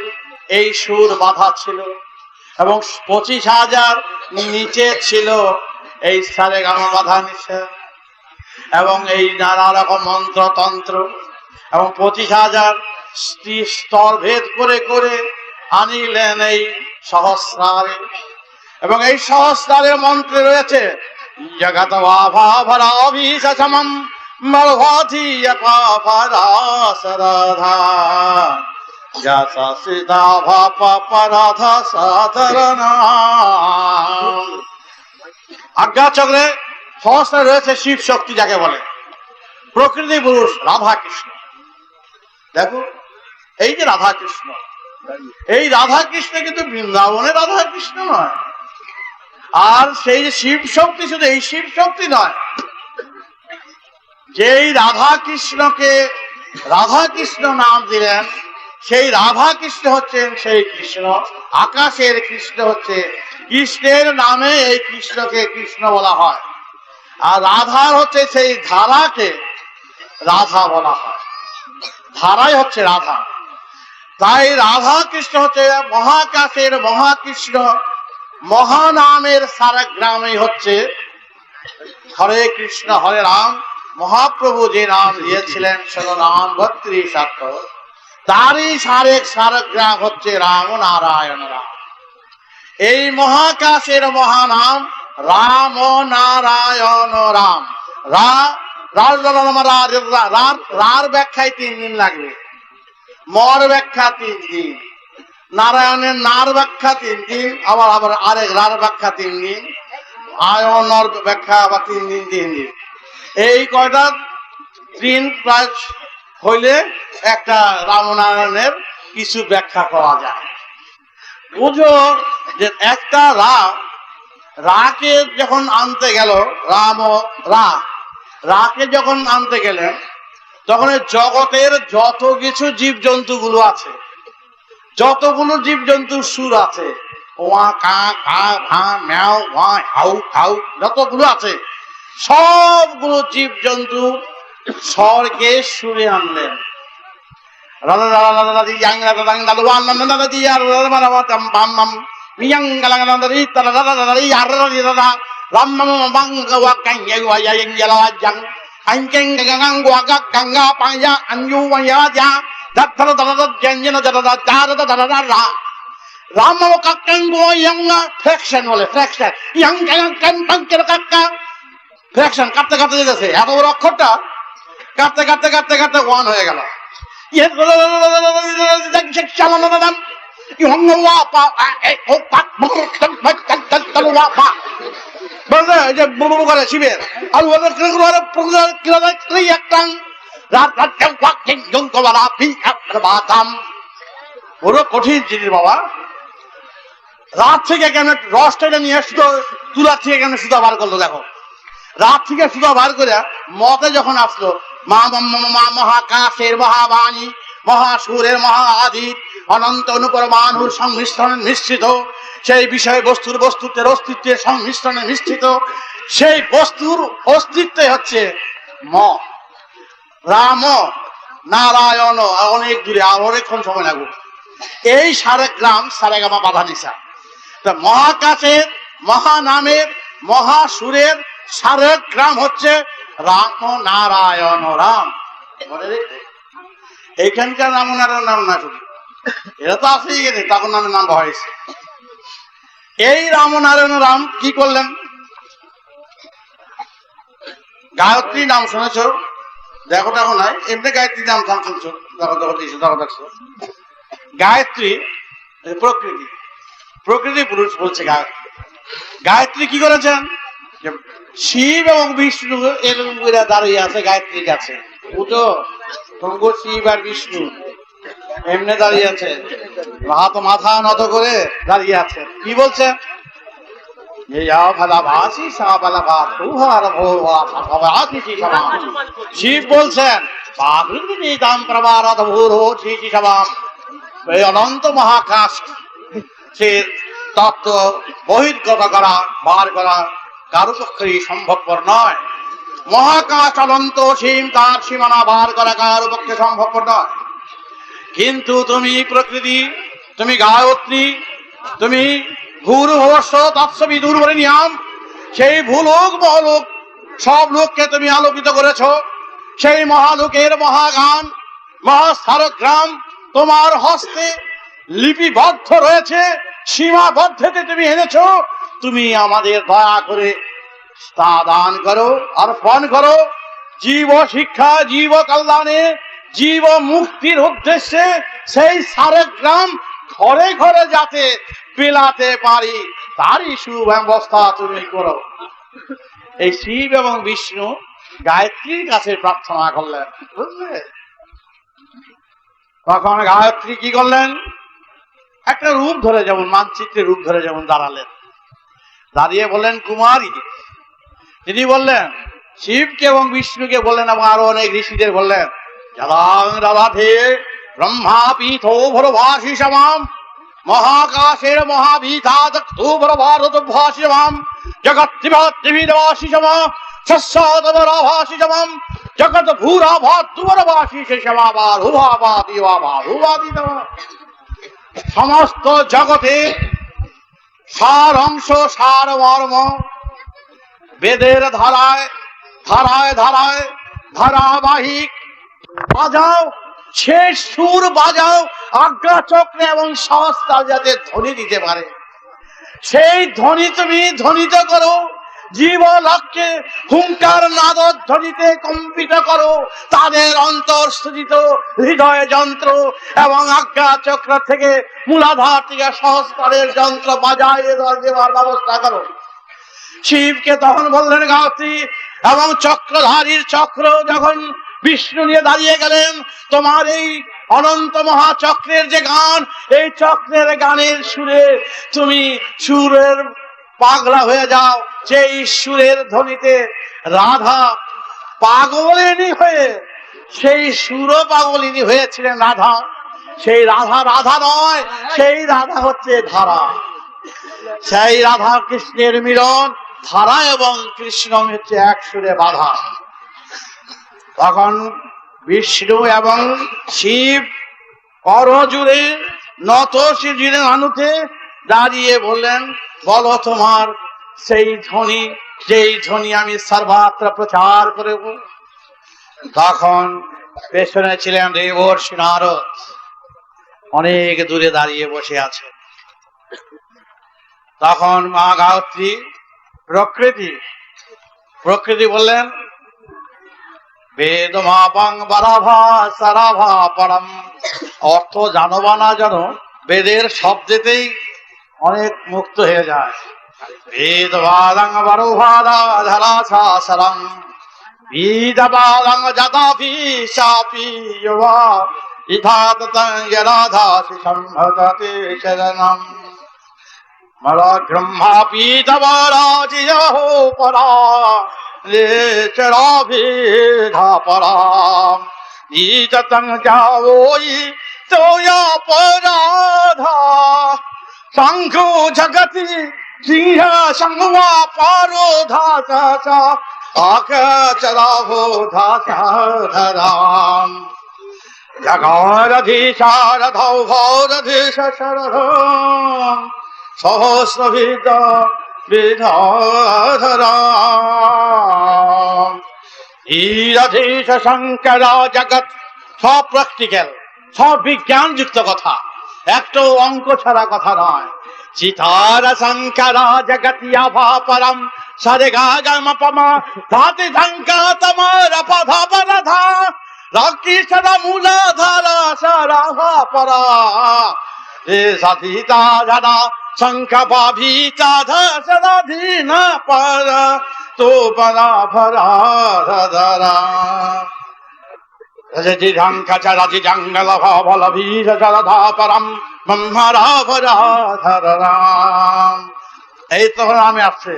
এই সুর বাঁধা ছিল, এবং 25,000 নিচে ছিল এই সারে গামা বাঁধা নিচে, এবং এই নানা রকম মন্ত্রতন্ত্র, এবং 25,000 স্তর ভেদ করে করে আনিলেন এই সহস্রারে। এবং এই সহস্রারের মন্ত্রে রয়েছে জগত ভাভাভরাভিসমম মরভাতি পাপরাসরাধা যথা সীতা ভাপরাধা সাধরণা। আজ্ঞা চক্রে সহস্রে রয়েছে শিব শক্তি, যাকে বলে প্রকৃতি পুরুষ রাধা কৃষ্ণ। দেখো এই যে রাধা কৃষ্ণ, এই রাধা কৃষ্ণ কিন্তু বৃন্দাবনের রাধা কৃষ্ণ নয়, আর সেই যে শিব শক্তি, শুধু এই শিব শক্তি নয়, যেই রাধা কৃষ্ণকে রাধা কৃষ্ণ নাম দিলেন, সেই রাধা কৃষ্ণ হচ্ছেন সেই কৃষ্ণ। আকাশের কৃষ্ণ হচ্ছে কৃষ্ণের নামে এই কৃষ্ণকে কৃষ্ণ বলা হয়। আর রাধার হচ্ছে সেই ধারাকে রাধা বলা হয়, ধারাই হচ্ছে রাধা। তাই রাধা কৃষ্ণ হচ্ছে মহাকাশের মহাকৃষ্ণ। মহানামের সারা গ্রামে হচ্ছে হরে কৃষ্ণ হরে রাম। মহাপ্রভু যে নাম দিয়েছিলেন ষোলো নাম 32 তারই সারেক গ্রাম হচ্ছে রাম নারায়ণ রাম। এই মহাকাশের মহানাম রাম নারায়ণ রাম। রার ব্যাখ্যায় 3 দিন লাগবে, মর ব্যাখ্যা 3 দিন, নারায়ণের নার ব্যাখ্যা 3 দিন, আবার আরেক রার ব্যাখ্যা 3 দিন, আয়নর ব্যাখ্যা আবার 3 দিন 3 দিন। এই কয়টা দিন প্রায় হইলে একটা রামনারায়ণের কিছু ব্যাখ্যা করা যায়। বুঝো যে একটা রাকে যখন আনতে গেল, রাম ও রাকে যখন আনতে গেলেন, তখন জগতের যত কিছু জীবজন্তু গুলো আছে, যতগুলো জীবজন্তুর সুর আছে, ওয়া কা কা ভা ম্যাও ওয়া হাউ হাউ, যতগুলো আছে সবগুলো জীবজন্তু স্বরকে সুরে আনলেন। ফ্র্যাকশন কাটতে কাটতে যেতেছে, এত বড় অক্ষরটা কাটতে কাটতে কাটতে কাটতে 1 হয়ে গেল। শিবের পুরো কঠিন জিনিস বাবা। রাত থেকে কেন রসটা নিয়ে তুলার থেকে কেন সুতা বার করলো? দেখো, রাত থেকে সুতা বার করে মতে যখন আসলো, মা মহাকাশের মহাবাণী, মহাসুরের মহা আদিত, অনন্ত অনুপরমাণুর সংমিশ্রণে মিশ্রিত, সেই বিষয় বস্তুর অস্তিত্বের সংমিশ্রণে মিশ্রিত, সেই বস্তুর অস্তিত্ব হচ্ছে রাম নারায়ণ। অনেক দূরে, আর অনেকক্ষণ সময় লাগবে। এই সারেক গ্রাম সারেগামা বাধা নিশা। মহাকাশের মহানামের মহাসুরের সারেক গ্রাম হচ্ছে রাম নারায়ণ রাম। এইখানকার রাম নারায়ণ নাম না, শুধু এরা তো আসেই গেছে, তখন নামের নাম হয়েছে। এই রাম নারায়ণ রাম কি করলেন? গায়ত্রী নাম শুনেছ? দেখো দেখো নাই, এমনি গায়ত্রী নাম শুনছো? দেখো দেখো দেখছো, গায়ত্রী প্রকৃতি পুরুষ বলছে গায়ত্রী। গায়ত্রী কি করেছেন? শিব এবং বিষ্ণু এরকম করে দাঁড়িয়ে আছে গায়ত্রীর কাছে, বুঝো? শিব আর বিষ্ণু এমনি দাঁড়িয়ে আছে, হাত মাথা নত করে দাঁড়িয়ে আছে। কি বলছে? শিব বলছেন এই অনন্ত মহাকাশ সে তত্ত্ব বহির্গত করা, বার করা কারো পক্ষেই সম্ভবপর নয়। মহাকাশ অনন্ত সীম, তার সীমানা বার করা কারো পক্ষে সম্ভবপর নয়। কিন্তু তুমি প্রকৃতি, তুমি গায়ত্রী, তুমি ভূর্ভুবস্য তৎসবিদুর বরেণ্যম, সেই ভূলোক মহালোক সব লোককে তুমি আলোকিত করেছ। সেই মহালোকের মহাগান মহাস্তারগ্রাম তোমার হস্তে লিপিবদ্ধ রয়েছে, সীমাবদ্ধতে তুমি এনেছো। তুমি আমাদের দয়া করে তা দান করো, অর্পণ করো। জীব শিক্ষা, জীব কল্যাণে, জীব মুক্তির উদ্দেশ্যে সেই সারেগ্রাম ঘরে ঘরে যাতে পেলাতে পারি, তারই সুব্যবস্থা তুমি করো। এই শিব এবং বিষ্ণু গায়ত্রীর কাছে প্রার্থনা করলেন, বুঝলে? তখন গায়ত্রী কি করলেন? একটা রূপ ধরে, যেমন মানচিত্রের রূপ ধরে যেমন দাঁড়ালেন। দাঁড়িয়ে বললেন কুমারী। তিনি বললেন শিবকে এবং বিষ্ণুকে বললেন এবং আরো অনেক ঋষিদের বললেন, রাধে ব্রহ্মা পীঠো ভরভাসি সমাম মহাকাশের মহাভীতাদভারতভাসি সমাম জগৎ শস্যভাসি সমাম জগৎ ভূরাভাসি সমস্ত জগতে সার অংশ সার মর্ম বেদের ধারায় ধারায় ধারায় ধারাবাহিক বাজাও, শেষ সুর বাজাও, আজ্ঞা চক্রে এবং সহস্রার যাতে ধ্বনি দিতে পারে সেই ধ্বনি তুমি ধ্বনিত করো। জীব লক্ষ্যে হুঙ্কার নাদ ধ্বনিতে কম্পিত করো। তাদের অন্তঃস্থিত হৃদয় যন্ত্র এবং আজ্ঞা চক্র থেকে মূলাধার থেকে সহস্রারের যন্ত্র বাজায় দেওয়ার ব্যবস্থা করো। শিবকে তখন বললেন গায়ত্রী এবং চক্রধারীর চক্র যখন বিষ্ণু নিয়ে দাঁড়িয়ে গেলেন, তোমার এই অনন্ত মহাচক্রের যে গান, এই চক্রের গানের সুরে তুমি সুরের পাগলা হয়ে যাও। সেই সুরের ধ্বনিতে রাধা পাগলিনী হয়ে, সেই সুর পাগলিনী হয়েছিলেন রাধা। সেই রাধা রাধা নয়, সেই রাধা হচ্ছে ধারা। সেই রাধা কৃষ্ণের মিলন, ধারা এবং কৃষ্ণ হচ্ছে এক সুরে বাধা। তখন বিষ্ণু এবং শিব করজুড়ে নত শিরজুড়ে মানুতে দাঁড়িয়ে বললেন, বলো তোমার সেই ধ্বনি, যেই ধ্বনি আমি সর্বত্র প্রচার করব। তখন পেছনে ছিলেন দেবর্ষি নারদ, অনেক দূরে দাঁড়িয়ে বসে আছে। তখন মা গায়ত্রী প্রকৃতি বললেন, বেদ মাপাং বারাভা সারাভা পরম। অর্থ জানো না জানো, বেদের শব্দেতেই অনেক মুক্ত হয়ে যায়। বেদ বাদাং বারোভাদা ধারা সারং বেদ বাদাং যদাপি সাপি যুবা ইধাত রাধা সম্ভদতে শরণম মরা ব্রহ্মাপি তবরাজিয়ো পরা রে চরাভিধা পরাম নিতং যাওই তোয়া পরাধা শঙ্খো জগতি সিংহ সংবা পারো ধাতা আক চরাভো ধাতা ধরাম জগরধীশারধৌ ভৌরধীশ শরধম সহস্রবিদ বিধাধরাম ঈরধীশ শঙ্কর জগৎ। সব প্র্যাকটিক্যাল, সব বিজ্ঞান যুক্ত কথা, একটু অঙ্ক ছাড়া কথা নয়। চিতার শঙ্কর জগতিয়া ভা পরম সরে গা গম পমা ধাতি শঙ্কা তমর পধা পরধা রাকি সদা মূলাধারা সারাভা পরা রে সাধিতা ধরা শঙ্খ পাভিতা ধরা ধীন পর তো পরা ভরা ধরা রাজি ঢঙ্কা রাজি জঙ্গল ভল ভীর জলধা পরম ব্রহ্মরা ভরা ধরাম। এই তো রামে আসছে,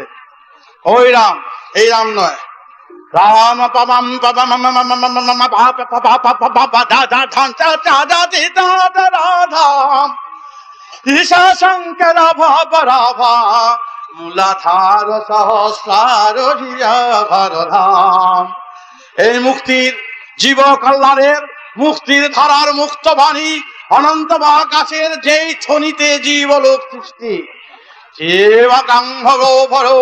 ওই রাম, এই রাম নয়। রাম পবম পবম ঈশা শঙ্কর ভাবরাভা মূলাধার সহস্রার ভরধাম। এই মুক্তির জীব কল্যাণের মুক্তির ধারার মুক্ত বাণী অনন্ত মহাকাশের যেই ধ্বনিতে জীবলোক সৃষ্টি জীবকাং ভগো ভরো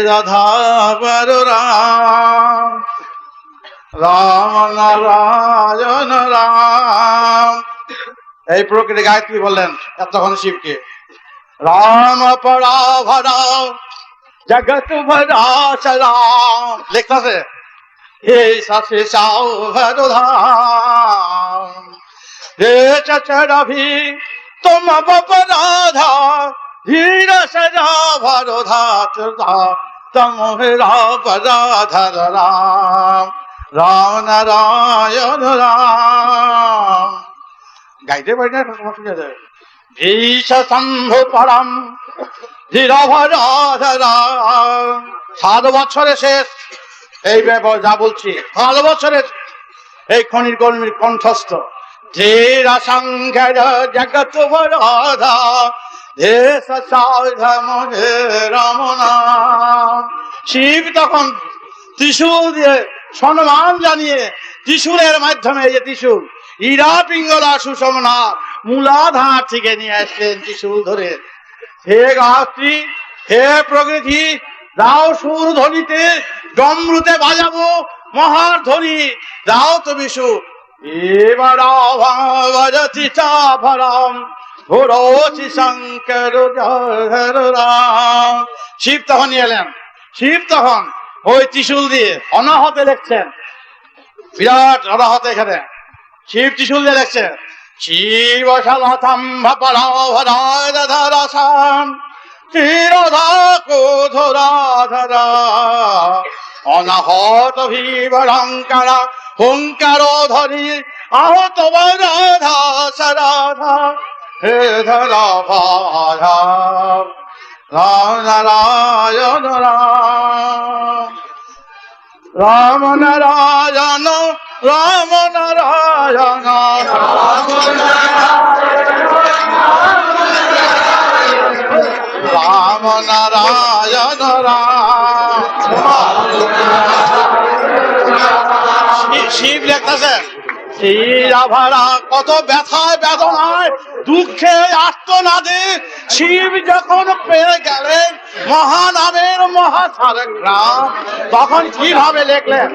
রাধা বর রাম রাম নারায়ণ রাম। এই প্রকৃতি গায়ত্রী বললেন এতক্ষণ শিবকে, রাম পরা ভরা জগৎ ভরা সরাম। লিখতেছে এই শাসে সাও ভরধাম রে চরভি তোম বপরাধা ধীর সজা ভরধা তমোহরা পরাধর রাম রাম নারায়ণ রাম। গাইতে পারি না অসুবিধা দেয়। ভীষ শম্ভু পরম ধীরভরা 7 বছরে শেষ এই ব্যাপার যা বলছি 7 বছরের এই খনির কর্মীর কণ্ঠস্থ ধীর সংখ্যার জগৎ ভরা দেশ রমনা। শিব তখন ত্রিশূল দিয়ে সম্মান জানিয়ে ত্রিশূলের মাধ্যমে এই যে ত্রিশূল ইরা পিঙ্গলা সুষমনা মূলাধার থেকে নিয়ে আসলেন ত্রিশূল ধরে। হে গায়ত্রী, হে প্রকৃতি, দাও সুর ধ্বনিতে, ডমরুতে বাজাবো মহার ধ্বনি, দাও তুমি সুর। এবার বাজতি চাভরম ঘোরোচি শঙ্কর রাম। শিব তখন নিয়ে এলেন। শিব তখন ওই ত্রিশূল দিয়ে অনাহতে লিখছেন, বিরাট অনাহত এখানে শিব ত্রিশূল দিয়ে লিখছেন শিব সলথম চিরধা কোধরাধরা অনাহত ভীবরঙ্কর হুঙ্কার ধরি আহত রাধা সরাধা হে ধরা ভাধা রাম নারায়ণ রাম রাম নারায়ণ রাম নারায়ণ রাম নারায়ণ রাম। শিব লেখতেছেন শিরা ভাড়া কত ব্যথায় বেদনায় দুঃখে আর্তনাদে শিব যখন পেয়ে গেলেন মহানামের মহাসারক রাম, তখন কিভাবে লিখলেন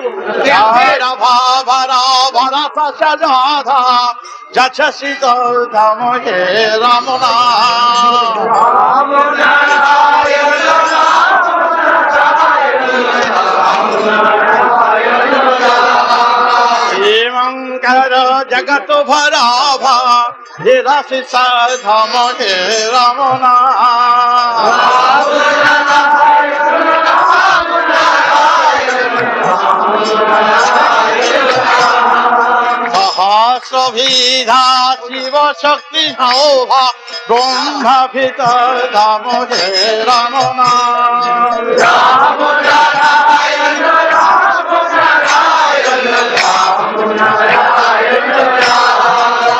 রামনা শঙ্কর জগত ভরা ভা হে রাশি সাধম হে রমনা। সহস্রভিধা শিব শক্তি নৌভা ব্রহ্মা ভিতর ধাম হে রমনা।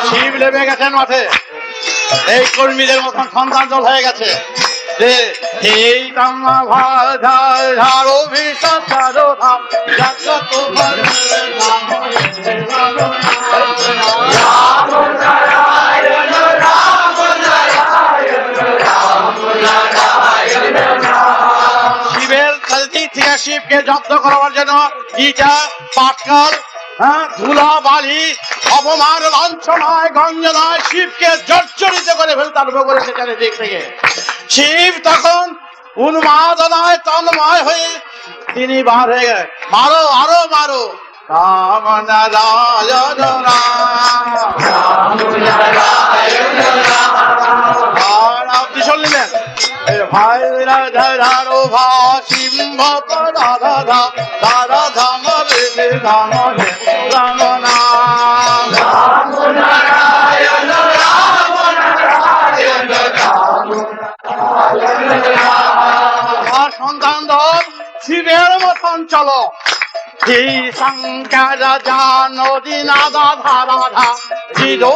শিব লেবে গেছেন মাঠে, এই কর্মীদের মতন সন্তান দল হয়ে গেছে যে এই তাম্মা ভার অভিষেক ধাম জগৎ শিবের দিক থেকে শিবকে জব্দ করার জন্য ইটা পাটকাল ধুলা বালি অপমান লাঞ্ছনায় গঞ্জনায় শিবকে জর্জরিত করে ফেলতে আরম্ভ করেছে চারিদিক থেকে। শিব তখন উন্মাদনায় তন্ময় হয়ে তিনি বার হয়ে গেলেন, মারো আরো মারো রাম নারায়ণ রাম। ত্রিশূল নিলেন ভাই রাধারো ভা সিংহ রাধা রাধা ধাম রে ধাম হে রাম নাম। সন্তান দল শিবের মতন চলো হে শঙ্কর জানদি নাদা ধারাধা জিরো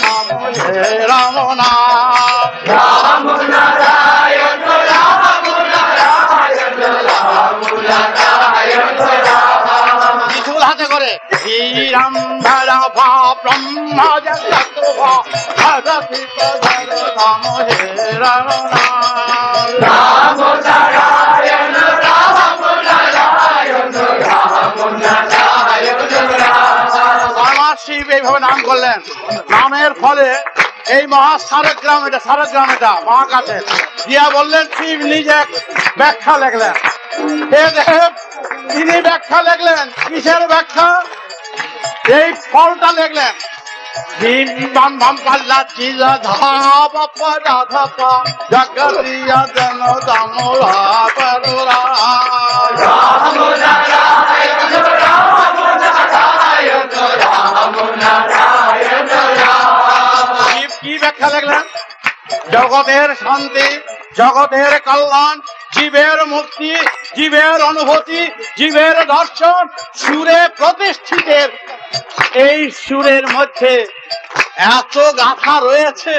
নাম হে রাম নাম। রাম নারায়ণ রাম নারায়ণ রাম নারায়ণ রাম। ত্রিশূল হাতে করে শ্রীরাম ধরা ভা ব্রহ্মা জগৎ ভা ধরতি পধর নাম হে রাম নাম। রাম নারায়ণ রাম শিব এইভাবে নাম করলেন। নামের ফলে এই মহাসারক গ্রাম, এটা সারক গ্রাম, এটা মহাকাশে দিয়া বললেন শিব নিজে ব্যাখ্যা লিখলেন। তিনি ব্যাখ্যা লিখলেন, কিসের ব্যাখ্যা? এই ফলটা লিখলেন Bim bam bam palla chila dhapa pa radha pa jagadiya jana damura parura কি ব্যাখ্যা লিখলেন? জগতের শান্তি, জগতের কল্যাণ, জীবের মুক্তি, জীবের অনুভূতি, জীবের দর্শন সুরে প্রতিষ্ঠিতের এই সুরের মধ্যে এত গাথা রয়েছে।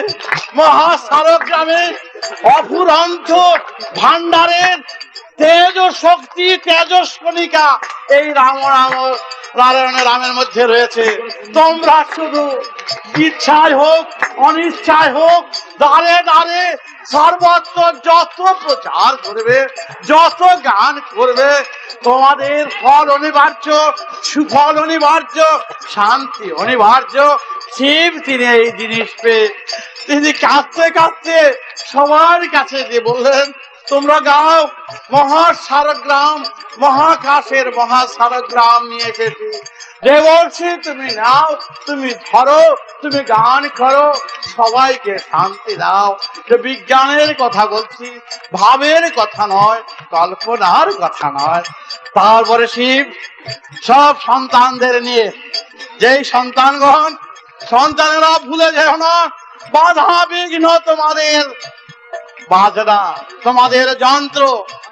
মহাসারগ্রামে অফুরন্ত ভান্ডারের তেজ শক্তি, তেজস্কণিকা এই রাম রাম নারায়ণ রামের মধ্যে রয়েছে। তোমরা শুধু ইচ্ছায় হোক অনিচ্ছায় হোক দ্বারে দ্বারে সর্বত্র যত প্রচার করবে, যত গান করবে, তোমাদের ফল অনিবার্য, সুফল অনিবার্য, শান্তি অনিবার্য। শিব তিনি এই জিনিস পেয়ে তিনি কাঁদতে কাঁদতে সবার কাছে দিয়ে বললেন, তোমরা গাও, মহাসারগ্রাম, মহাকাশের মহাসারগ্রাম নিয়ে এসেছি। দেবর্ষি তুমি নাও, তুমি ধরো, তুমি গান করো, সবাইকে শান্তি দাও। যে বিজ্ঞানের কথা বলছি, ভাবের কথা নয়, কল্পনার কথা নয়। তারপরে শিব সব সন্তানদের নিয়ে, যেই সন্তানগণ, সন্তানেরা ভুলে যেও না, বাধা বিঘ্ন তোমাদের বাজনা, তোমাদের যন্ত্র,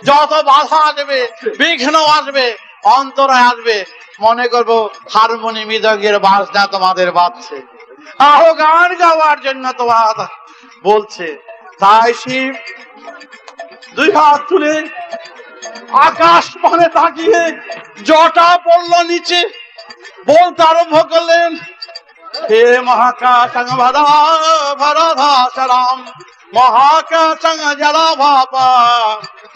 যত বাধা আসবে, বিঘ্ন আসবে, অন্তরায় আসবে, মনে করবো হারমোনি মৃদঙ্গের বাজনা তোমাদের বাজছে, আরো গান গাওয়ার জন্য তোমার বলছে। তাই শিব দুই হাত তুলে আকাশ মানে তাকিয়ে জটা পড়ল নিচে, বলতে আরম্ভ করলেন, হে মহাকাশ ভরধাসরাম মহাকাশং জলা ভাপা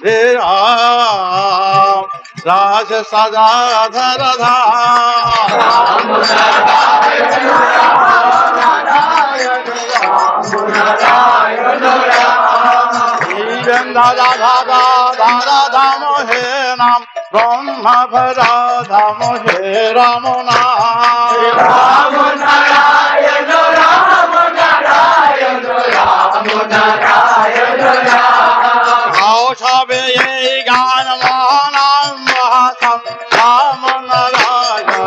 হে রাম রাজ সদা ধর দাদা দাদা দাদা ধাম হে নাম ব্রহ্মা ভরা ধাম হে রাম নাম সবে এই গান মহানাম মহাসম রাম নারায়ণ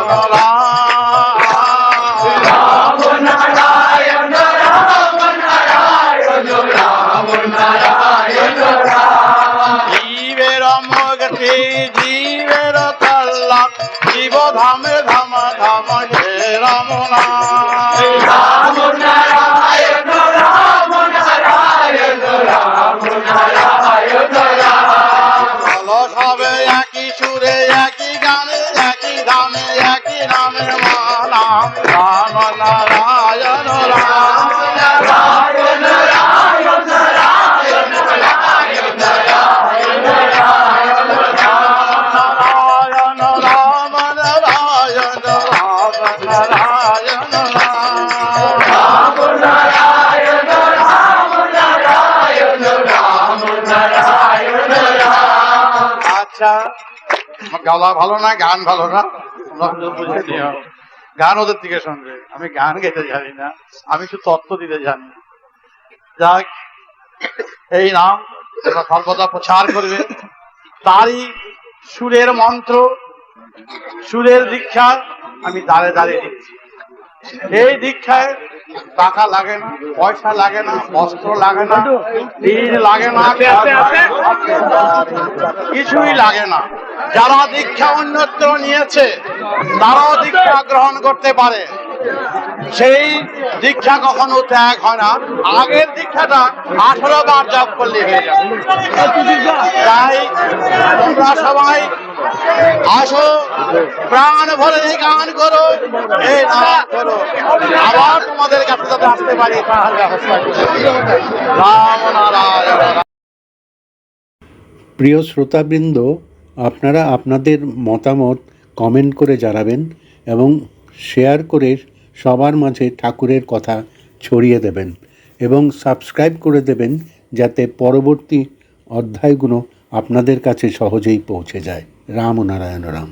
জীবের মুক্তি, জীবের কল্যাণ, জীব ধামে ধাম ধাম হে রাম সবে একই সুরে, একই গানে, একই ধামে, একই নামে নাম রাম নারায়ণ রাম নারায়ণ রাম নারায়ণ আচ্ছা, গলা ভালো না, গান ভালো না, তোমরা বুঝে নিও। গান ওদের থেকে শুনবে, আমি গান গাইতে জানি না, আমি শুধু তত্ত্ব দিতে জানি। যাক, এই নাম তোমরা সর্বদা প্রচার করবে। তারই সুরের মন্ত্র, সুরের দীক্ষা আমি দাঁড়ে দাঁড়িয়ে দিচ্ছি। এই দীক্ষায় টাকা লাগে না, পয়সা লাগে না, বস্ত্র লাগে না, ঋণ লাগে না, কিছুই লাগে না। যারা দীক্ষা অন্যত্র নিয়েছে তারাও দীক্ষা গ্রহণ করতে পারে। সেই দীক্ষা কখনো ত্যাগ হয় না। আগের দীক্ষাটা 18 বার জপ করলে হয়ে যাবে। তাই তোমরা সবাই আসো, প্রাণ ভরে গান করো, এই নাম করো। আবার তোমাদের কাছে যাতে আসতে পারি তাহার ব্যবস্থা করো। রাম নারায়ণ। প্রিয় শ্রোতাবৃন্দ, আপনারা আপনাদের মতামত কমেন্ট করে জানাবেন এবং শেয়ার করে সবার মাঝে ঠাকুরের কথা ছড়িয়ে দেবেন এবং সাবস্ক্রাইব করে দেবেন, যাতে পরবর্তী অধ্যায়গুলো আপনাদের কাছে সহজেই পৌঁছে যায়। রাম নারায়ণ রাম।